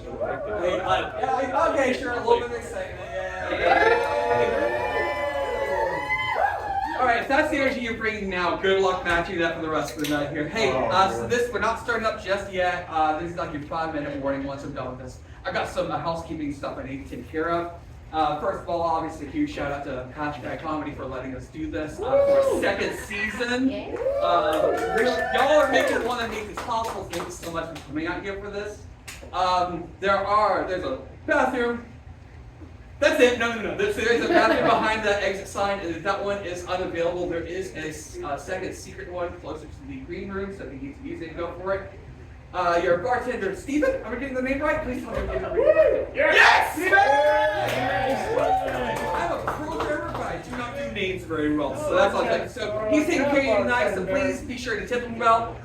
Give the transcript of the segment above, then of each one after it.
Yeah, okay, sure, a little bit of excitement. Yeah. All right, if that's the energy you're bringing now, good luck matching that for the rest of the night here. Hey, so we're not starting up just yet. This is like your 5-minute warning once I'm done with this. I've got some housekeeping stuff I need to take care of. First of all, obviously, a huge shout out to Hashtag Comedy for letting us do this for a second season. Y'all are making one that makes this possible. Thank you so much for coming out here for this. There's a bathroom. That's it. No. There's a bathroom behind the exit sign, and if that one is unavailable, there is a second secret one closer to the green room, so if you need to use it, go for it. Your bartender, Steven, am I getting the name right? Please tell me I'm getting the name right. Yes! I'm a programmer, but I do not do names very well, so that's all I'm saying. So he's taking care of you tonight, so please be sure to tip him well.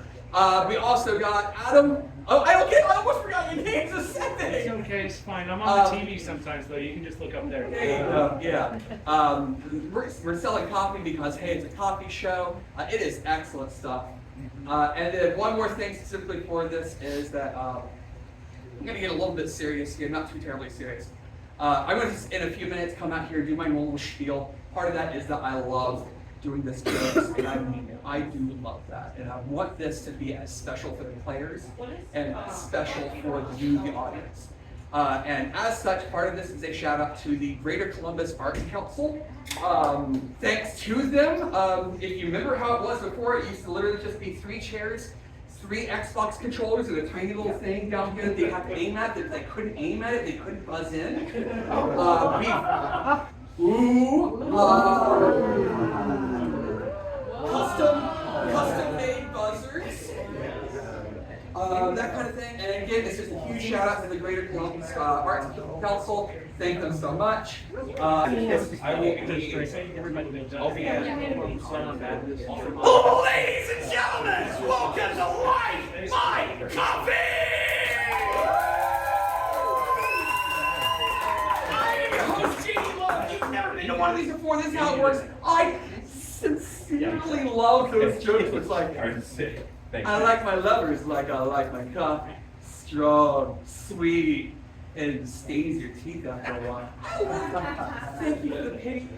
We also got Adam. Oh, I almost forgot your name's a second. It's okay, it's fine. I'm on the TV sometimes, though. You can just look up there. There you go, yeah. We're selling coffee because, hey, it's a coffee show. It is excellent stuff. And then one more thing specifically for this is that I'm going to get a little bit serious here, not too terribly serious. I'm going to, in a few minutes, come out here and do my normal spiel. Part of that is that I love doing this jokes, and I mean it. I do love that. And I want this to be as special for the players and as special for you, the audience. And as such, part of this is a shout out to the Greater Columbus Arts Council. Thanks to them, if you remember how it was before, it used to literally just be 3 chairs, 3 Xbox controllers, and a tiny little thing down here that they had to aim at. That they couldn't aim at it, they couldn't buzz in. Custom made buzzers. That kind of thing. And again, it's just a huge shout out to the Greater Columbus Arts Council. Thank them so much. I will Ladies and gentlemen, welcome to Light My Coffee! I am your host, J.D. Lowe. You've never been to one of these before. This is how it works. I sincerely love those jokes. It's like, I like my lovers like I like my coffee. Strong, sweet, and stains your teeth after a while. Thank you for the pity.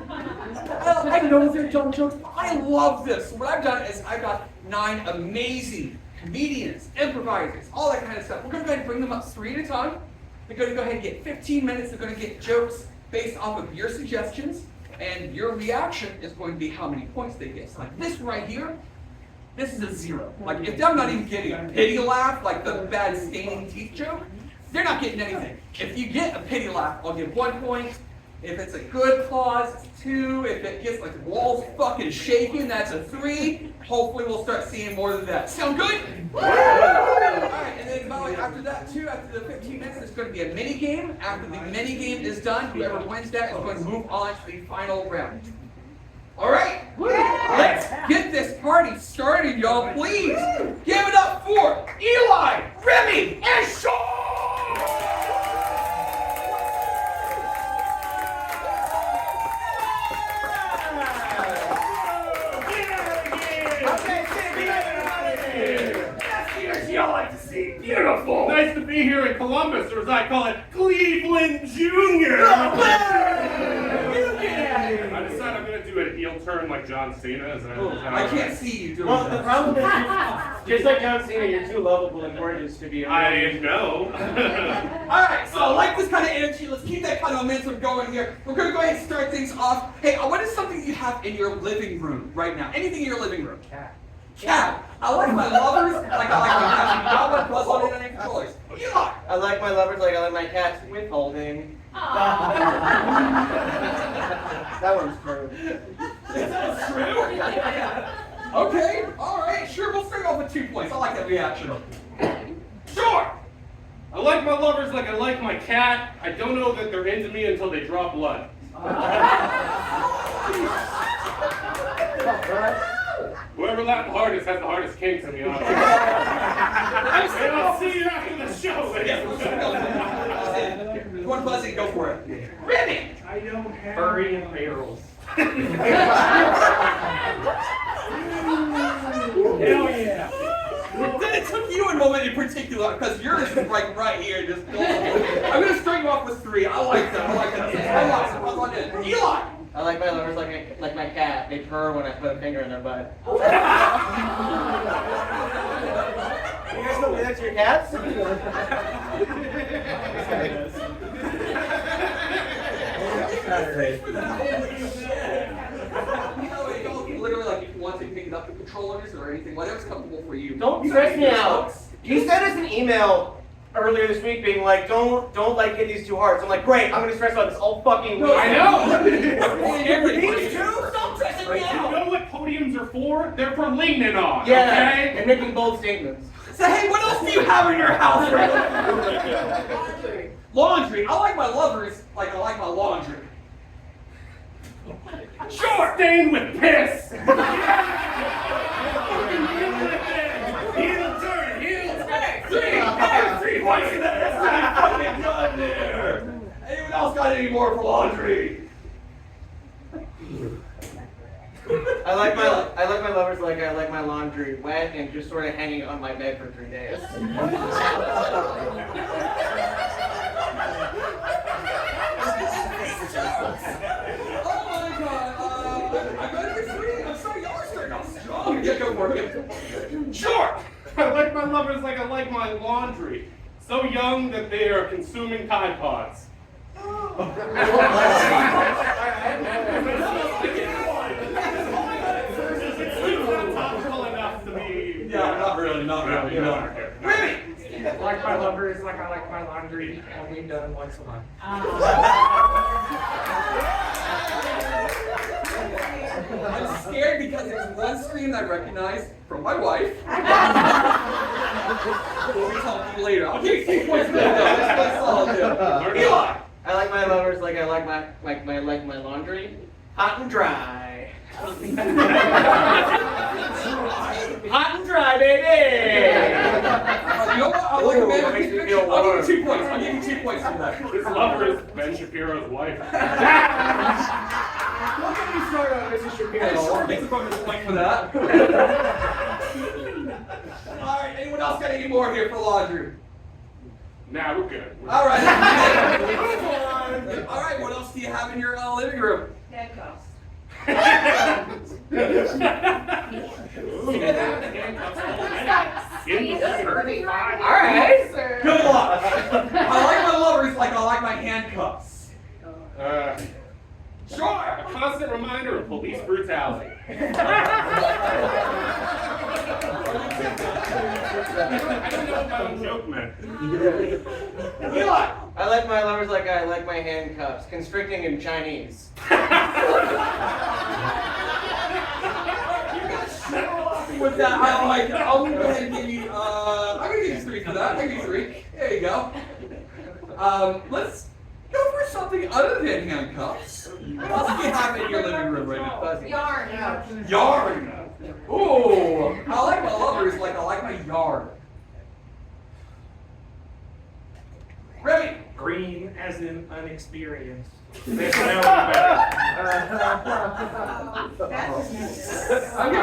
I know they're dumb jokes, but I love this. So what I've done is I've got 9 amazing comedians, improvisers, all that kind of stuff. We're going to go ahead and bring them up 3 at a time. They're going to go ahead and get 15 minutes. They're going to get jokes based off of your suggestions, and your reaction is going to be how many points they get. So like this right here, this is a 0. Like if I'm not even getting a pity laugh, like the bad staining teeth joke, they're not getting anything. If you get a pity laugh, I'll give 1 point. If it's a good applause, it's 2. If it gets like the walls fucking shaking, that's a 3. Hopefully we'll start seeing more than that. Sound good? Alright, and then after that too, after the 15 minutes, there's going to be a mini game. After the mini game is done, whoever wins that is going to move on to the final round. Alright, let's get this party started, y'all. Please give it up for Eli, Remy, and Sean! Y'all like to see beautiful. Nice to be here in Columbus, or as I call it, Cleveland Junior. Oh, I decided I'm going to do an heel turn like John Cena. I can't see you doing Well, that. the problem is, just like John Cena, you're too lovable and gorgeous to be a I know. Alright, so I like this kind of energy. Let's keep that kind of momentum going here. We're going to go ahead and start things off. Hey, what is something you have in your living room right now? Anything in your living room? Cat. I like my lovers like I like my cats. You got one plus on internet controllers. Eli! I like my lovers like I like my cats, withholding. That one's true. Is that true? Okay, alright, sure, we'll start off with 2 points. I like that reaction. Sure! I like my lovers like I like my cat. I don't know that they're into me until they draw blood. Whoever laughed the hardest has the hardest kinks, to be honest. And I'll see you after the show. You want to buzz it? Go for it. Remy! I don't have Furry and barrels. Hell yeah! it took you a moment in particular, because yours is like right here. Just I'm gonna start you off with 3. I like that. I like that. Eli. I like my lovers like my cat. They purr when I put a finger in their butt. You guys don't do that to your cats? Literally, like, if you want to pick it up the controllers or anything, whatever's comfortable for you. Don't stress me out. You sent us an email earlier this week being like, don't like hit these too hard. So I'm like, great, I'm gonna stress about this all fucking week. I know! These two? Stop stressing me You out! know what podiums are for? They're for leaning on, Yeah, okay? and making bold statements. So, hey, what else do you have in your house right now? Laundry. I like my lovers like I like my laundry. Sure! Stained with piss! Heel turn, heel turn. 3 points in there. That's pretty fucking good there. Anyone else got any more for laundry? I like my lovers like I like my laundry wet and just sort of hanging on my bed for 3 days. Sure! I like my lovers like I like my laundry. So young that they are consuming Tide Pods. Topical enough to be. Yeah, not really. Remy! I like my lovers like I like my laundry, only done once a month. I'm scared because there's one scream I recognize from my wife. We'll be talking later. I'll give you 6 points for that though. That's solid dude. Eli! I like my lovers like I like my laundry, hot and dry. Hot and dry, baby. You know what? I'll like Ooh, that makes me feel I'll warm. give you 2 points. I'll give you 2 points for that. His lover is Ben Shapiro's wife. What can we start on, Mrs. Shapiro? Hey, sure, makes a bonus point for that. Alright, anyone else got any more here for laundry? Nah, we're good. Alright. Alright, what else do you have in your living room? Handcuffs. Alright. Good luck. I like my lovers like I like my handcuffs. Sure, a constant reminder of police brutality. I don't know if I'm joke, man. Eli! I like my lovers like I like my handcuffs, constricting in Chinese. With that, I'll go ahead and give you, I'm gonna give you 3 for that. I'll give you 3. There you go. Let's go for something other than handcuffs. What else do you have in your living room right now? Yarn. Yarn. Ooh, I like my lovers like I like my yarn. Remy. Green as in unexperienced. I'm giving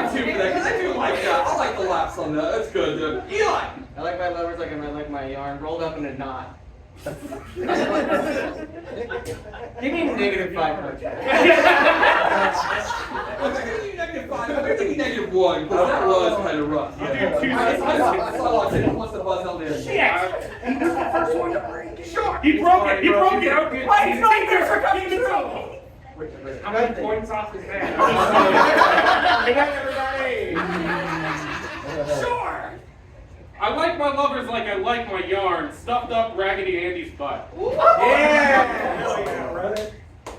2 for that because I do like that. I like the laughs on that. That's good. Eli. I like my lovers like I like my yarn rolled up in a knot. Give me -5 points. I'm gonna give you -5. I'm gonna give you -1 because that was kind of rough. I'll do 2 I saw what's the buzz on there. He's the first one to break it. Sure. He broke it. Why is no there for coming through? How many points off is that? Good night, everybody. Sure. I like my lovers like I like my yarn, stuffed up Raggedy Andy's butt. Yeah.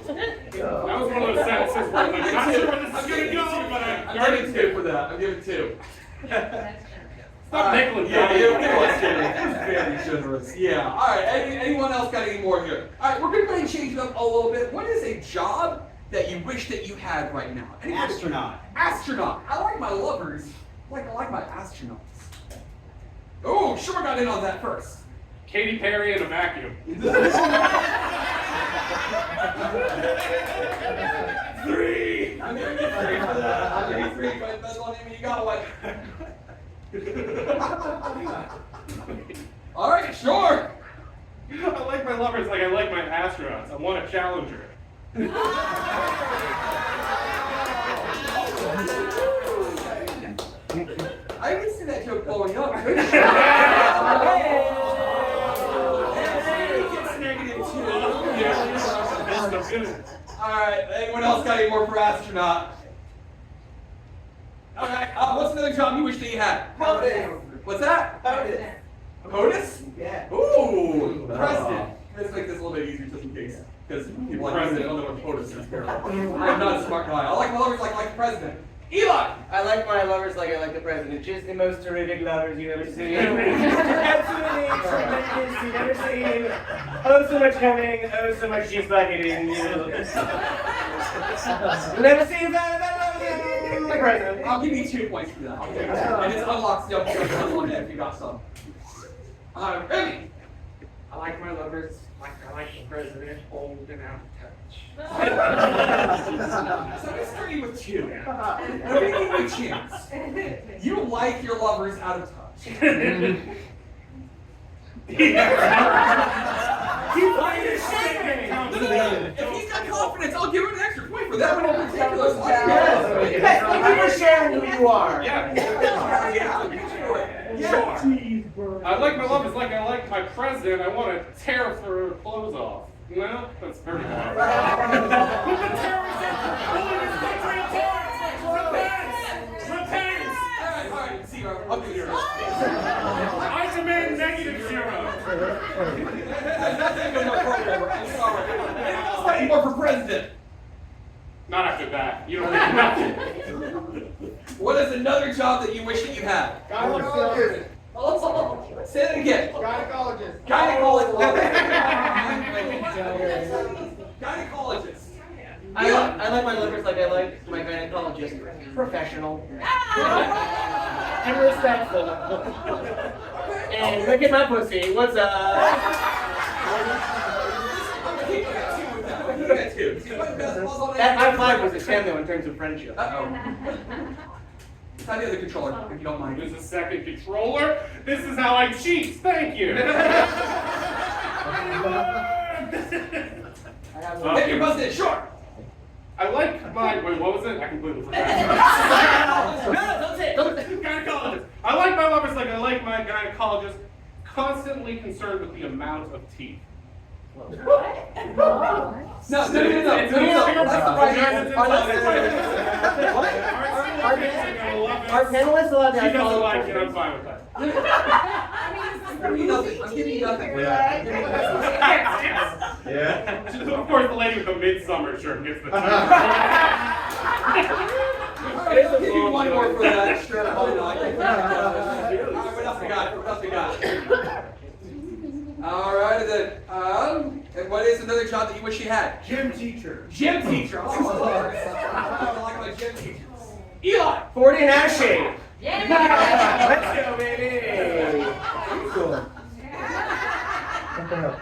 That was one of those sentences where I'm like, not sure where this is gonna go, but I'm I giving 2 for that. I'm giving 2. Stop nickeling Yeah, down. it was generous. It was very generous. Yeah. All right. Anyone else got any more here? All right. We're going to go ahead and change it up a little bit. What is a job that you wish that you had right now? Anybody? Astronaut. Astronaut. I like my lovers. Like I like my astronauts. Oh, sure got in on that first. Katy Perry in a vacuum. 3. I'm giving you 3 for that. I'm giving you 3, but that's one name you got one. All right, sure. I like my lovers like I like my astronauts. I want a challenger. I can see that joke blowing up. All right, anyone else got any more for astronaut? Okay, what's another job you wish that you had? POTUS. What's that? POTUS. POTUS? Yeah. Ooh, president. Let's make this a little bit easier just in case. Because people like me, they don't know what POTUS is. I'm not a smart guy. I like my lovers like the president. Eli! I like my lovers like I like the president. Just the most terrific lovers you've ever seen. Absolutely tremendous. You've never seen. Oh, so much coming. Oh, so much juice bucketing. You've never seen that. The president. I'll give you 2 points for that. And it's unlocks the other one if you got some. Remy! I like my lovers like I like the president, old and out of touch. So I'm starting with 2. I'm gonna give you a chance. You like your lovers out of touch. If he's got confidence, I'll give him an extra point for that one in particular. Yes, thank you for sharing who you are. Yeah. I like my lovers like I like my president. I want to tear her clothes off. No, that's very hard. Alright, 0. I'll do 0. I demand -0. That's a good one, programmer. I'm sorry. Anyone else got any more for president? Not after that. You don't need nothing. What is another job that you wish that you had? Gynecologist. Say that again. Gynecologist. Gynecologist. Gynecologist. I like my lovers like I like my gynecologist. Professional. And respectful. And look at my pussy. What's up? That high five was a 10 though in terms of friendship. Uh-oh. Try the other controller, if you don't mind. There's a second controller. This is how I cheat. Thank you. Pick your president, sure. I like my. Wait, what was it? I completely forgot. No, don't say it. Don't say it. Gynecologist. I like my lovers like I like my gynecologist. Constantly concerned with the amount of teeth. No. That's the right answer. Are panelists allowed to She have doesn't like follow-up it. I'm fine with that. I'm giving you nothing. I'm giving you nothing. Yeah. Of course, the lady with the midsummer shirt gets the teeth. Alright, I'll give you one more for that. Sure, why not? Alright, what else we got? What else we got? Alright, then. And what is another job that you wish you had? Gym teacher. Gym teacher. I like my gym teacher. Eli! 40 and ass shave. Yeah. Let's go, baby.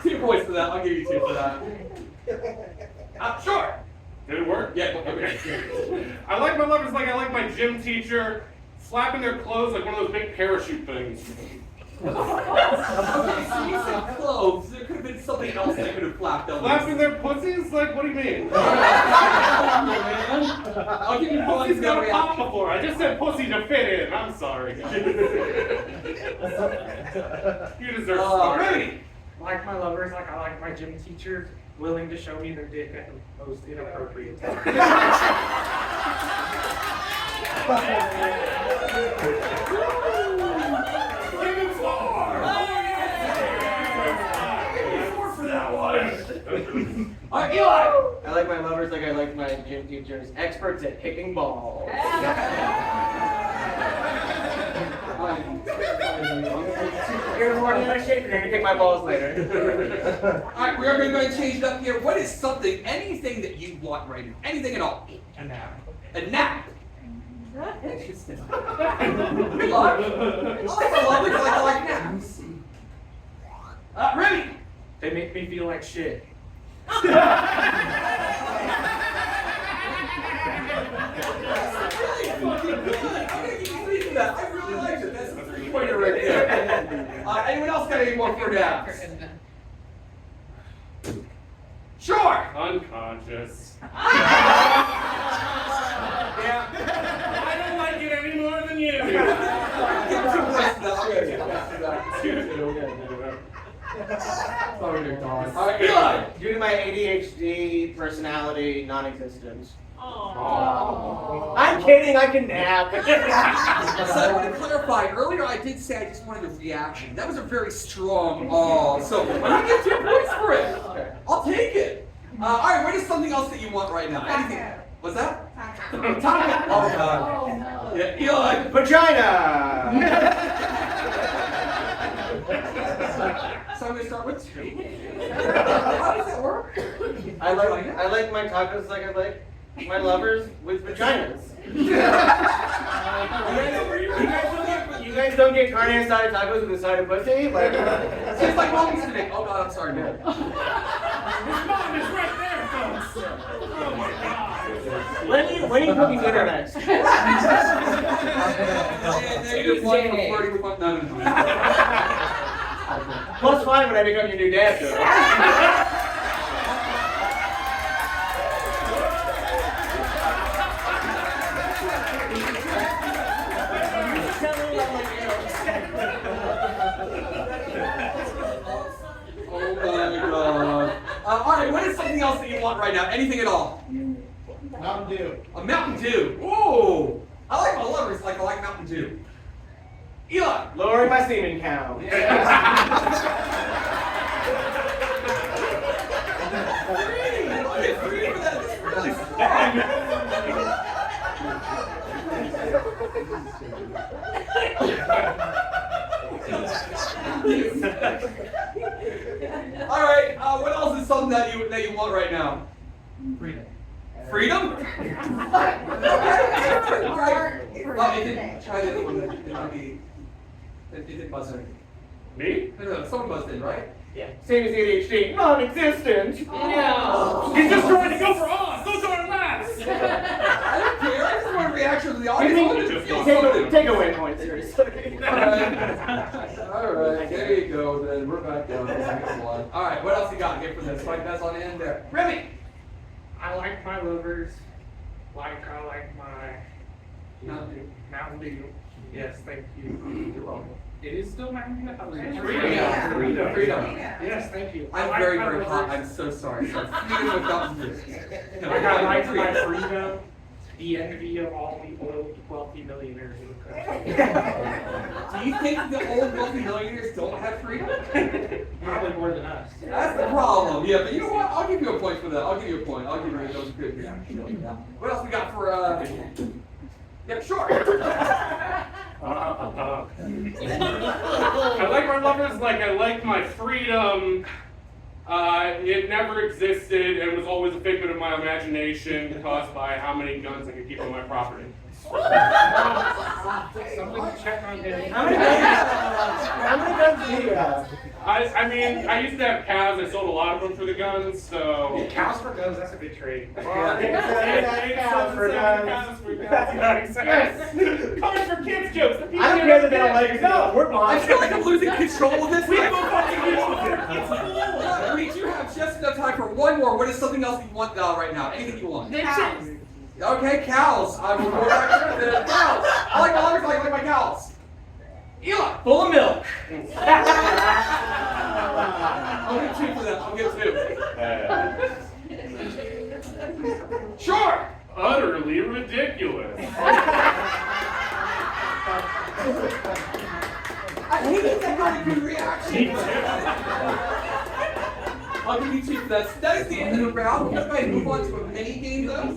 2 points for that. I'll give you 2 for that. Sure. Did it work? Yeah. Okay. I like my lovers like I like my gym teacher. Flapping their clothes like one of those big parachute things. Okay, so you said clothes. There could have been something else that could have flapped on Flapping their pussies? Like, what do you mean? I'll give you points Pussy's for got that a pop reaction. before. I just said pussy to fit in. I'm sorry. You deserve stars. Remy! Like my lovers like I like my gym teachers, willing to show me their dick at the most inappropriate time. Give him 4! For that one. Alright, Eli! I like my lovers like I like my gym teachers. Experts at kicking balls. You're in the morning in shape, you're gonna kick my balls later. Alright, we are going to change it up here. What is something, anything that you want right now? Anything at all? And now. A nap. Interesting. Good luck. I like naps. Remy! They make me feel like shit. Really fucking good. I'm gonna give you 3 that. I really liked it. That's a 3-pointer right there. Anyone else got any more for naps? Sure. Unconscious. Yeah. I don't like it any more than you. Give 2 points to that. Okay. All right, Eli. Due to my ADHD personality non-existence. I'm kidding, I can nap. So I want to clarify. Earlier, I did say I just wanted a reaction. That was a very strong so I'm gonna give 2 points for it. I'll take it. All right, what is something else that you want right now? Anything? What's that? Taco. Oh God. Yeah, Eli. Vagina! So I'm gonna start with 2. How does that work? I like my tacos like I like my lovers with vaginas. You guys don't get carne asada tacos with a side of pussy? Like, It's like mommy's today. Oh God, I'm sorry, man. His mom is right there, folks. Oh my God. when are you cooking dinner next? And negative 1 for flirting with my no. +5 when I become your new dad, though. Oh my God. All right, what is something else that you want right now? Anything at all? Mountain Dew. A Mountain Dew. Ooh. I like my lovers like I like Mountain Dew. Eli. Lowering my semen count. Free for that. This is really fun. All right. What else is something that you want right now? Freedom. Freedom? Okay. All right. It didn't try that one. It might be. It didn't buzz in. Me? No, someone buzzed in, right? Yeah. Same as ADHD. Non-existent. Yeah. He's just trying to go for us. Those are laughs. I don't care. I just want a reaction from the audience. I want to feel something. Take a win point, seriously. All right, there you go. Then we're back down to second one. All right, what else you got? Get from this. Right, that's on the end there. Remy. I like my lovers, like I like my Mountain Dew. Mountain Dew. Yes, thank you. You're welcome. It is still Mountain Dew. Freedom. Yes, thank you. I I'm like very, my very hot. lovers. I'm so sorry. So freedom with Mountain Dew. No, I like my freedom, the envy of all the old wealthy millionaires in the country. Do you think the old multi-millionaires don't have freedom? Probably more than us. That's the problem. Yeah, but you know what? I'll give you a point for that. I'll give you a point. I'll give you those good. Yeah. What else we got for? Yeah, sure. I like my lovers like I like my freedom. It never existed and was always a figment of my imagination caused by how many guns I could keep on my property. Somebody check on him. How many guns do you have? I mean, I used to have cows. I sold a lot of them for the guns, so. Cows for guns, that's a big trade. Cows for guns. Yes. Cars for kids jokes. The people I don't care that they don't like it. No, we're I blind. feel like I'm losing control of this. We go fucking it's cool. We do have just enough time for one more. What is something else you want right now? Anything you want? Okay, cows. I will go back to the cows. I like my lovers like my cows. Eli. Full of milk. I'll get 2 for that. I'll get 2. Sure. Utterly ridiculous. I hate that not a good reaction. Me too. I'll give you 2 for that. That is the end of the round. We're going to move on to a mini game though.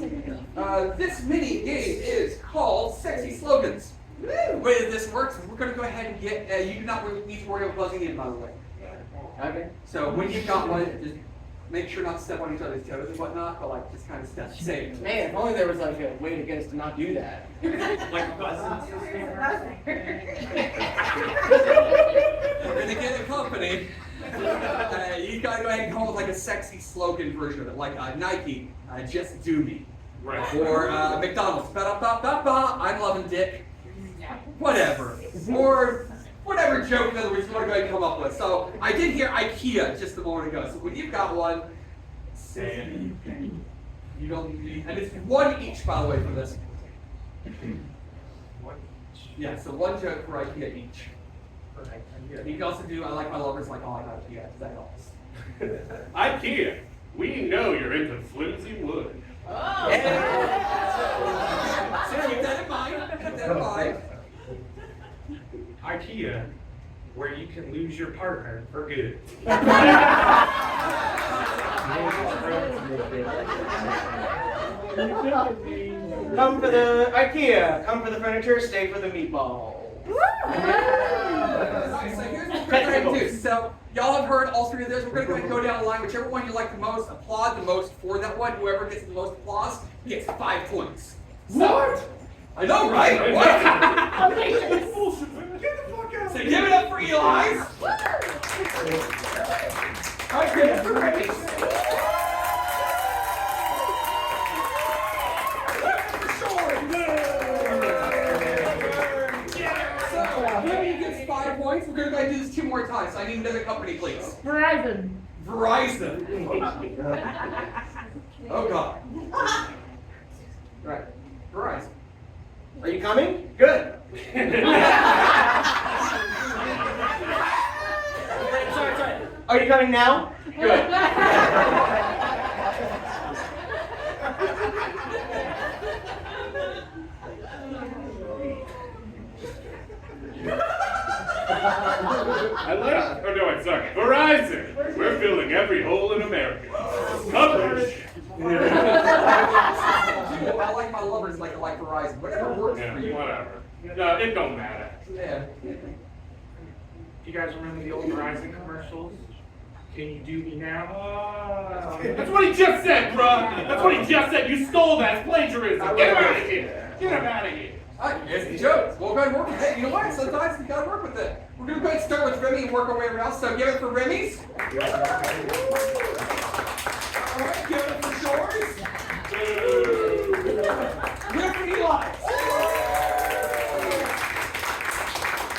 This mini game is called Sexy Slogans. The way that this works is we're going to go ahead and get, you do not need to worry about buzzing in, by the way. Okay? So when you've got one, just make sure not to step on each other's toes and whatnot, but like just kind of step safe. Man, if only there was like a way to get us to not do that. Like buzzing. We're going to get a company. You gotta go ahead and come up with like a sexy slogan version of it, like Nike, just do me. Right. Or McDonald's, ba-da-ba-ba-ba, I'm loving dick. whatever. Or whatever joke, in other words, you want to go ahead and come up with. So I did hear IKEA just a moment ago. So when you've got one, say it. You don't need, and it's one each, by the way, for this. Yeah, so one joke for IKEA each. You can also do, I like my lovers like, oh, I like IKEA, that helps. IKEA, we know you're into flimsy wood. Oh! So keep that in mind, keep that in mind. IKEA, where you can lose your partner for good. Come for the IKEA. Come for the furniture. Stay for the meatball. Alright, so here's what we're going to do. So y'all have heard all three of those. We're going to go ahead and go down the line. Whichever one you like the most, applaud the most for that one. Whoever gets the most applause gets 5 points. What? I know, right? What? So give it up for Eli's. Alright, give it up for Remy's. Remy gets 5 points. We're going to go ahead and do this 2 more times. So I need another company, please. Verizon. Verizon. Oh, God. Right. Verizon. Are you coming? Good. Sorry. Are you coming now? Good. I like, oh no, I'm sorry, Verizon. We're filling every hole in America. Coverage. I like my lovers like I like Verizon. Whatever works for you. Whatever. No, it don't matter. Yeah. You guys remember the old Verizon commercials? Can you do me now? That's what he just said, bruh. That's what he just said. You stole that. It's plagiarism. Get him out of here. Get him out of here. Alright, here's the joke. We'll go ahead and work with it. You know what? Sometimes you gotta work with it. We're gonna go ahead and start with Remy and work our way around. So give it for Remy's. Alright, give it for Shores. Give it for Eli's.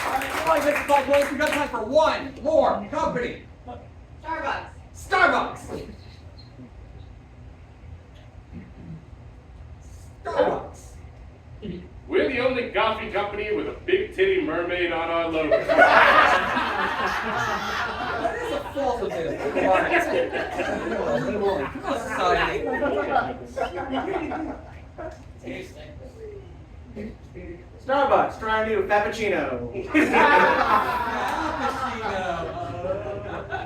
Alright, Eli gets 5 points. We've got time for one more company. Starbucks. We're the only coffee company with a big titty mermaid on our logo. That is a false opinion. Starbucks trying to do a cappuccino.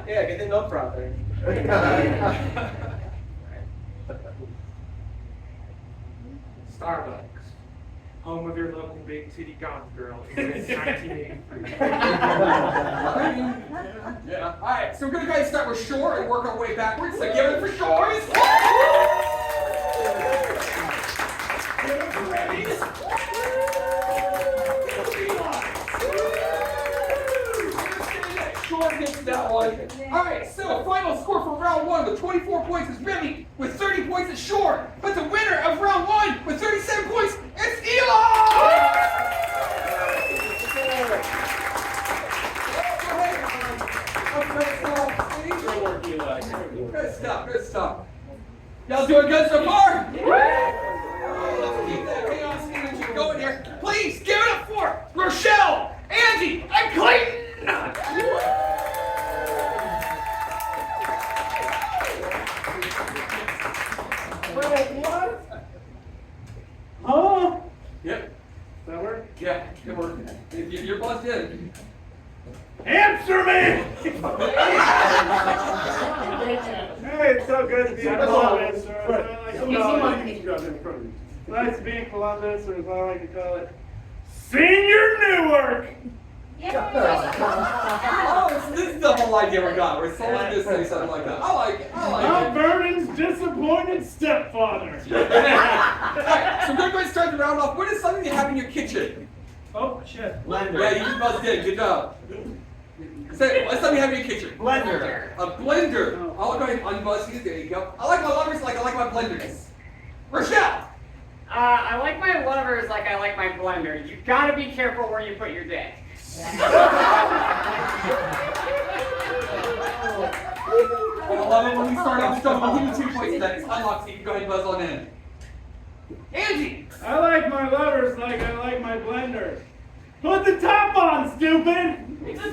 Yeah, get the milk frother. Starbucks, home of your local big titty goth girl since 1983. Yeah. All right, so we're gonna go ahead and start with Shore and work our way backwards. So give it for Shores. Give it for Remy's. Shore gets that one. All right, so final score for round 1 with 24 points is Remy with 30 points is Shore. But the winner of round 1 with 37 points is Eli. Good stuff. Y'all doing good so far? Let's keep that chaos energy going here. Please give it up for Rochelle, Angie, and Clayton. Wait, what? Huh? Yep. That work? Yeah, good work. You're buzzed in. Answer me! Hey, it's so good to be in Columbus. Nice to be in Columbus, or as I like to call it, Senior Newark! Oh, so this is the whole idea we got. We're someone to say something like that. I like it. Mount Vernon's disappointed stepfather. Alright, so we're going to go ahead and start the round off. What is something you have in your kitchen? Oh, shit. Blender. Yeah, you just buzzed in. Good job. Say, what's something you have in your kitchen? Blender. A blender. I'll go ahead and unbuzz you. There you go. I like my lovers like I like my blenders. Rochelle. I like my lovers like I like my blender. You gotta be careful where you put your dick. I love it when we start off strong. I'll give you 2 points for that. It's unlocked, so you can go ahead and buzz on in. Angie! I like my lovers like I like my blender. Put the top on, stupid! You get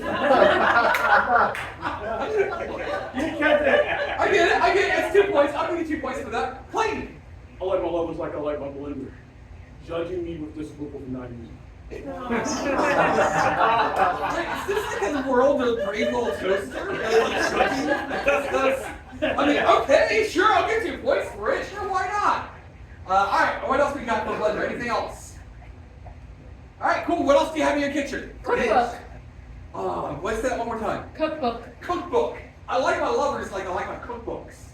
it. I get it. It's 2 points. I'll give you 2 points for that. Clayton! I like my lovers like I like my blender. Judging me with disapproval for not using it. Is this like a world of brave little toaster? I mean, okay, sure, I'll give 2 points for it. Sure, why not? Alright, what else we got for blender? Anything else? Alright, cool. What else do you have in your kitchen? Cookbook. What's that one more time? Cookbook. Cookbook. I like my lovers like I like my cookbooks.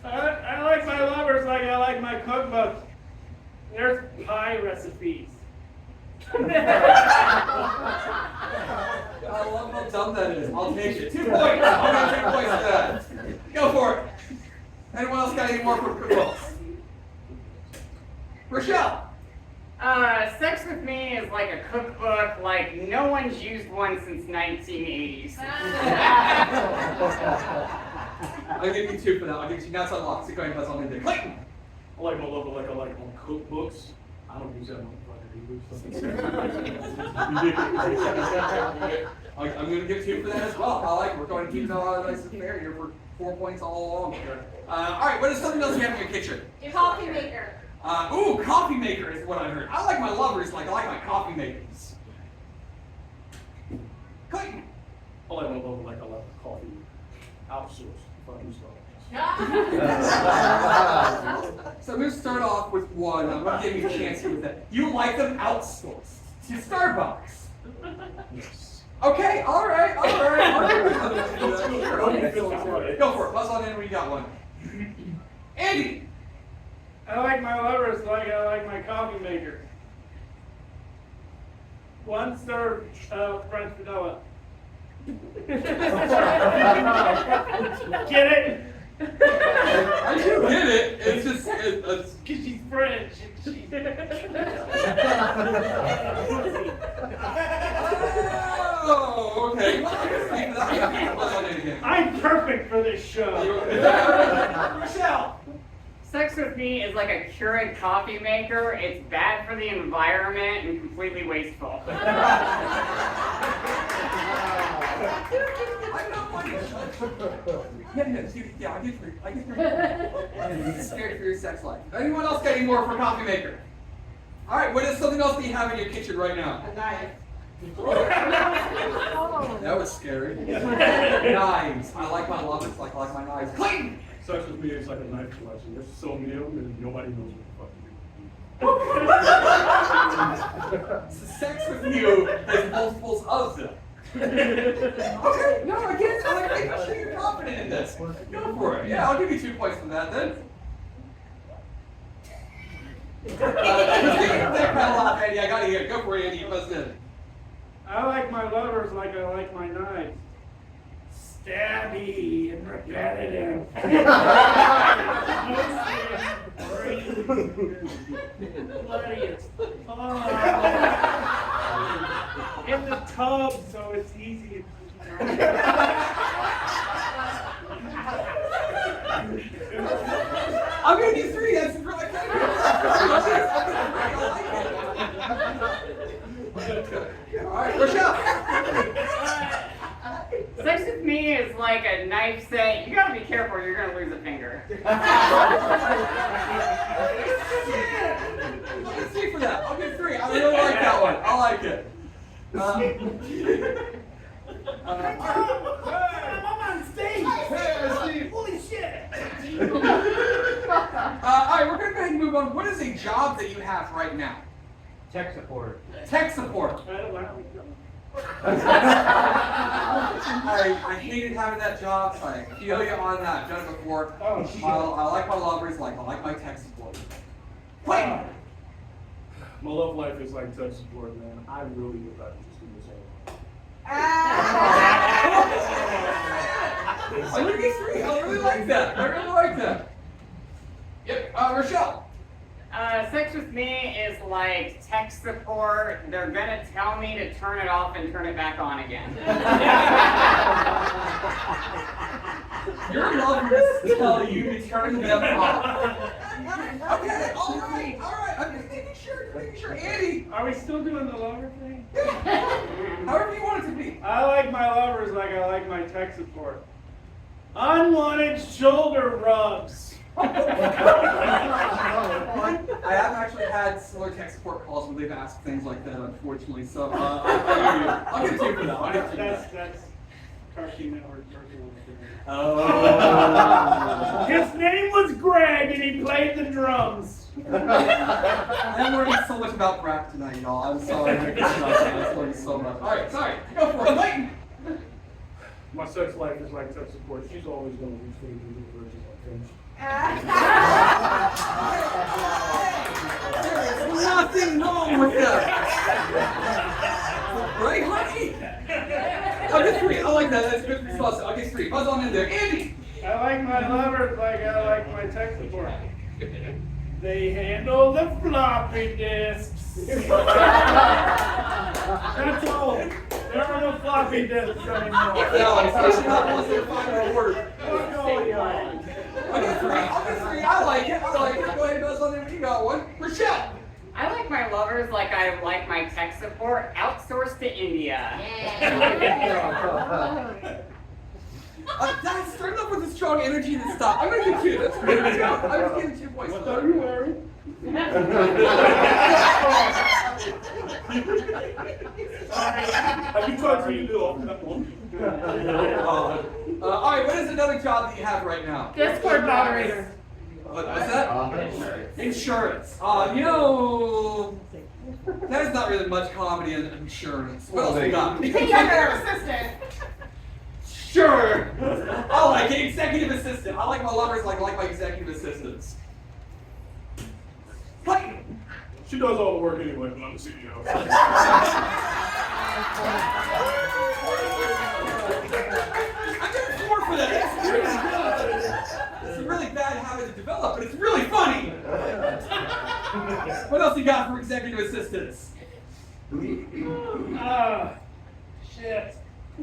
I like my lovers like I like my cookbook. There's pie recipes. I love how dumb that is. I'll take it. 2 points. I'll give 2 points for that. Go for it. Anyone else got any more for cookbooks? Rochelle. Sex with me is like a cookbook, like no one's used one since 1980s. I'll give you 2 for that. I'll give you 2. Now it's unlocked. So go ahead and buzz on in. Clayton. I like my lover like I like my cookbooks. I don't use that motherfucker I'm going to give 2 for that as well. I like it. We're going to keep it all nice and fair here for 4 points all along here. Alright, what is something else you have in your kitchen? Coffee maker. Ooh, coffee maker is what I heard. I like my lovers like I like my coffee makers. Clayton. I like my lover like I like my coffee outsourced. Fucking stuff. So I'm going to start off with one. I'm going to give you a chance here with that. You like them outsourced to Starbucks. Yes. Okay, all right. Go for it. Buzz on in when you got one. Andy. I like my lovers like I like my coffee maker. 1 serve French vanilla. Get it? I do get it. It's just it's Cause she's French. oh, okay. Buzz on in again. I'm perfect for this show. Rochelle. Sex with me is like a Keurig coffee maker. It's bad for the environment and completely wasteful. I'm not one to judge. Yeah, I get 3. I'm scared for your sex life. Anyone else got any more for coffee maker? All right, what is something else that you have in your kitchen right now? A knife. That was scary. Knives. I like my lovers like I like my knives. Clayton! Sex with me is like a knife collection. There's so many of them and nobody knows what the fuck to do. So sex with you has multiples of them. Okay, no, I get it. I'm sure you're confident in this. Go for it. Yeah, I'll give you 2 points for that then. Andy, I gotta hear it. Go for it, Andy. You buzzed in. I like my lovers like I like my knives. Stabby and repetitive. In the tub, so it's easy. I'm gonna do 3. That's really good. All right, Rochelle. Sex with me is like a knife set. You gotta be careful, you're gonna lose a finger. I'll give 3 for that. I'll give 3. I really like that one. I like it. I'm on stage! Holy shit! Alright, we're going to go ahead and move on. What is a job that you have right now? Tech support. Tech support. I hated having that job, so I feel you on that. I've done it before. Oh, shit. I like my lovers, like I like my tech support. Wait! My love life is like tech support, man. I really would like to just do this all. I'm gonna get 3. I really like that. I really like right then. Yep, Rochelle. Sex with me is like tech support. They're gonna tell me to turn it off and turn it back on again. Your lovers tell you to turn them off. Okay, all right. I'm just making sure. Andy, Are we still doing the lover thing? however you want it to be. I like my lovers like I like my tech support. Unwanted shoulder rubs. I have actually had similar tech support calls where they've asked things like that, unfortunately. So I'll get to you for that. I'll get to you for that. That's Cartoon Network. Oh. His name was Greg and he played the drums. I'm learning so much about rap tonight, y'all. I'm sorry. I'm learning so much. All right, sorry. Go for it, Clayton. My sex life is like tech support. She's always going to be free to do versions of things. There's nothing wrong with that. Right, honey? I'll get 3. I like that. That's good response. I'll get 3. Buzz on in there. Andy! I like my lovers like I like my tech support. They handle the floppy disks. That's all. There are no floppy disks anymore. No, especially not once they find a word. What's going on? I'll get 3. I like it. Go ahead, Buzz on in. You got one. Rochelle! I like my lovers like I like my tech support, outsourced to India. That started off with a strong energy and stop. I'm gonna get 2. That's great. I'm just giving 2 points. What are you wearing? Have you tried to do off that one? All right, what is another job that you have right now? Discord moderator. What's that? Insurance. There's not really much comedy in insurance. What else we got? Executive assistant. Sure. I like it. Executive assistant. I like my lovers like I like my executive assistants. Clayton. She does all the work anyway, but I'm the CEO. I'm getting 4 for that. That's really good. It's a really bad habit to develop, but it's really funny. What else you got for executive assistants? Shit.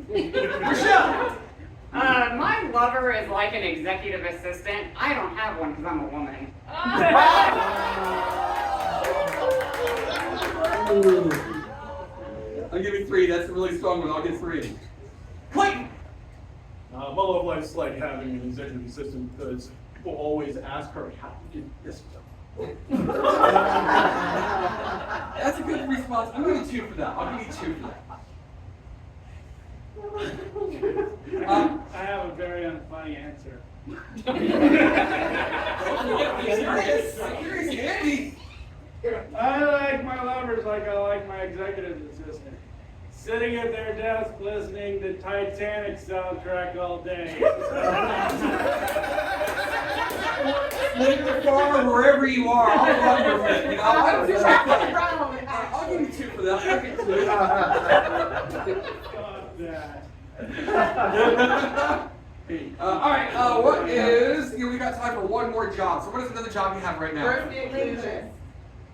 Rochelle. My lover is like an executive assistant. I don't have one because I'm a woman. I'll give you 3. That's a really strong one. I'll get 3. Clayton. My love life's like having an executive assistant because people always ask her, how do you get this done? That's a good response. I'm going to give you 2 for that. I'll give you 2 for that. I have a very unfunny answer. I'm curious, Andy. I like my lovers like I like my executive assistant. Sitting at their desk listening to Titanic soundtrack all day. In the car or wherever you are, I'll run with it. I don't feel like that. I'll give you 2 for that. I'll give you 2. Fuck that. All right. What is? We got time for one more job. So what is another job you have right now? Diversity and inclusion.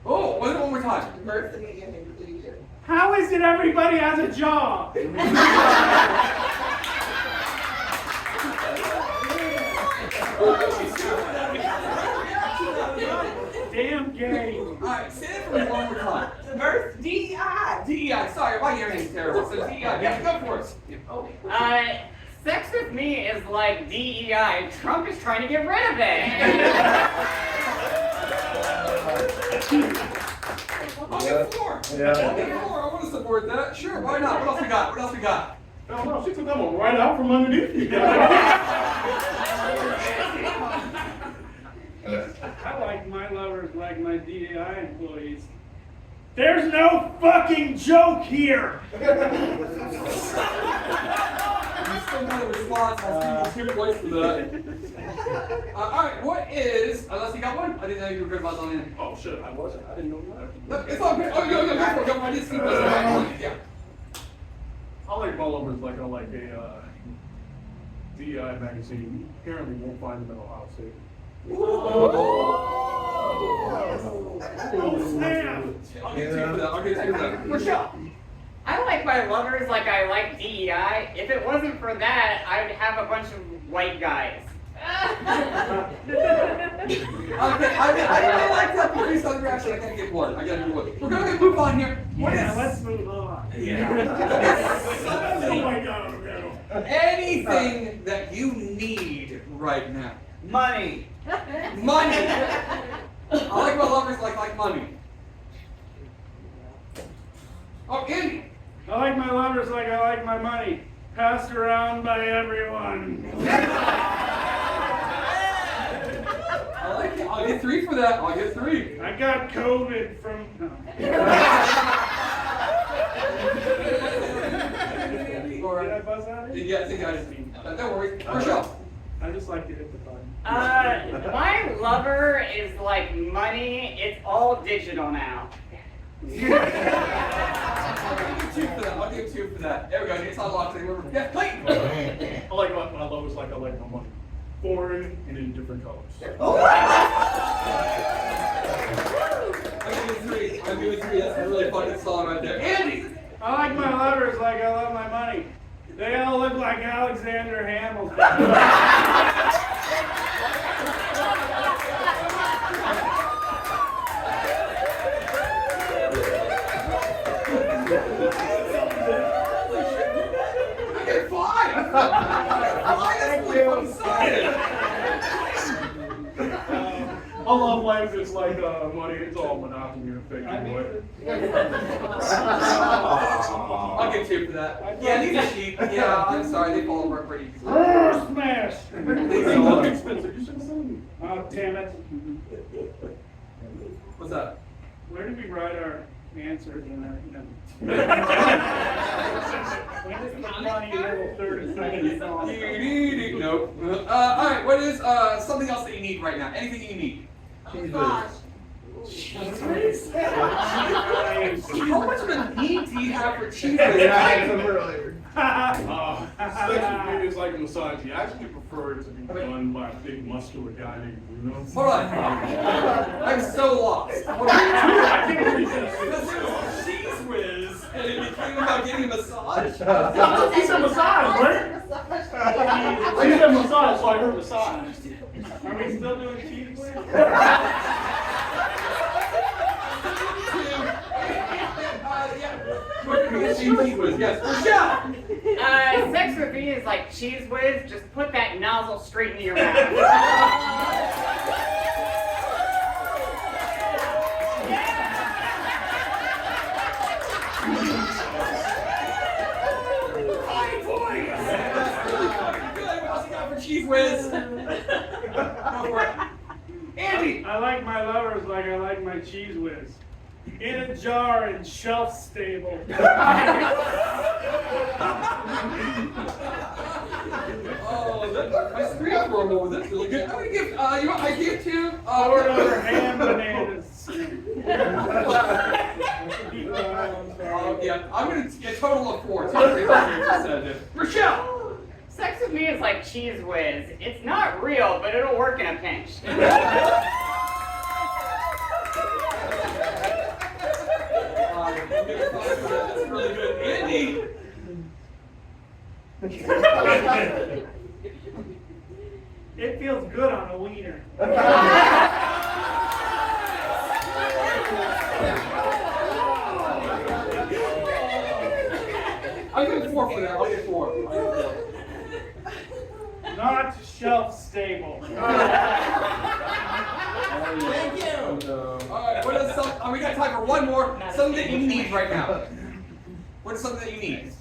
Oh, what is it one more time? Diversity and inclusion. How is it everybody has a job? Damn gay. All right, say it for me one more time. Diversity, DEI. DEI. Sorry, my hearing is terrible. So DEI. Yeah, go for it. Sex with me is like DEI. Trump is trying to get rid of it. I'll get 4. Yeah. I'll get 4. I want to support that. Sure, why not? What else we got? What else we got? No, she took that one right out from underneath you. I like my lovers like my DEI employees. There's no fucking joke here! You still got a response. I'll give you 2 points for that. All right, what is? Unless you got one. I didn't know you were good about on in. Oh shit, I wasn't. I didn't know that. It's all good. Oh, go for it. Go. I didn't see what's yeah. I like my lovers like I like a DI magazine apparently won't find them in Ohio State. Oh, snap! I'll get two for that. I'll get two for that. Rochelle. I like my lovers like I like DEI. If it wasn't for that, I would have a bunch of white guys. Okay, I really like that police on the action. I gotta get one. I gotta get one. We're gonna move on here. What Yeah, is let's move on. Oh my God, Merrill. anything that you need right now? Money. Money. I like my lovers like money. Oh, Andy. I like my lovers like I like my money. Passed around by everyone. I like it. I'll get three for that. I'll get three. I got COVID from. Did I buzz out? Yeah, I think I just mean. Don't worry. Rochelle. I just like to hit the button. My lover is like money. It's all digital now. I'll give two for that. I'll give two for that. There we go. It's unlocked. Yeah, Clayton. I like my lovers like I like my money. Foreign and in different colors. I'll give you three. I'll give you three. That's a really fucking song right there. Andy. I like my lovers like I love my money. They all look like Alexander Hamilton. All love life is like money, it's all monopoly and fake boy. I'll get two for that. Yeah, these are cheap. Yeah, I'm sorry. They fall apart pretty easily. Smash! They look expensive, you should have seen them. Oh, damn it. What's up? Where did we write our answers in our, when is the funny little 30-second song? Nope. All right. What is something else that you need right now? Anything you need? Gosh. How much of a need do you have for cheese? Sex with me is like a massage. You actually prefer it to be done by a big muscular guy named Bruno. Hold on. I'm so lost. Hold on. I can't believe this. Cheese whiz, and it became about getting a massage. You said massage, right? You said massage, so I heard massage. Are we still doing cheese whiz? Cheese whiz, yes. Rochelle. Sex with me is like cheese whiz. Just put that nozzle straight into your mouth. Cheese whiz. Go for it. Andy. I like my lovers like I like my cheese whiz. In a jar and shelf stable. Oh, my screen for a moment. That's really good. I'm gonna give I give two. Poured over ham bananas. Yeah, I'm gonna get a total of four. Rochelle. Sex with me is like cheese whiz. It's not real, but it'll work in a pinch. That's really good. Andy. It feels good on a wiener. I'll give four for that. I'll give four. Not shelf stable. Thank you. Alright, what is some we got time for one more. Something that you need right now. What is something that you need?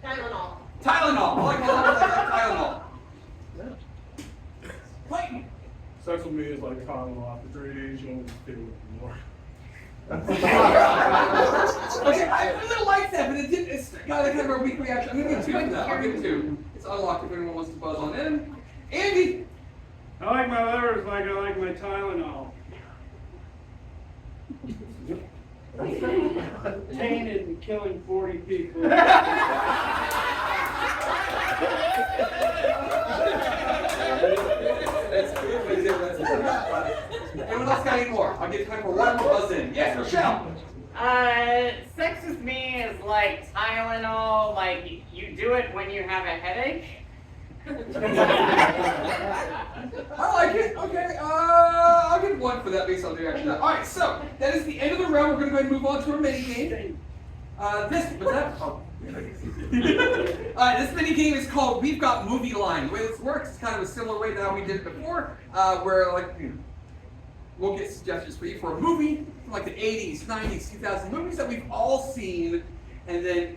Tylenol. Tylenol. I like Tylenol. Clayton. Sex with me is like Tylenol off the drainage, you don't feel it anymore. Okay, I really like that, but it's got kind of a weak reaction. I'm gonna give two for that. I'll give two. It's unlocked if anyone wants to buzz on in. Andy. I like my livers like I like my Tylenol. Tainted and killing 40 people. I'll give time for one more buzz in. Yes, Rochelle. Sex with me is like Tylenol, like you do it when you have a headache. I like it. Okay, I'll give one for that based on the reaction. All right, so that is the end of the round. We're going to go ahead and move on to our mini game. This mini game is called We've Got Movie Line. The way this works is kind of a similar way to how we did it before, where we'll get suggestions for you for a movie from like the 80s, 90s, 2000s, movies that we've all seen, and then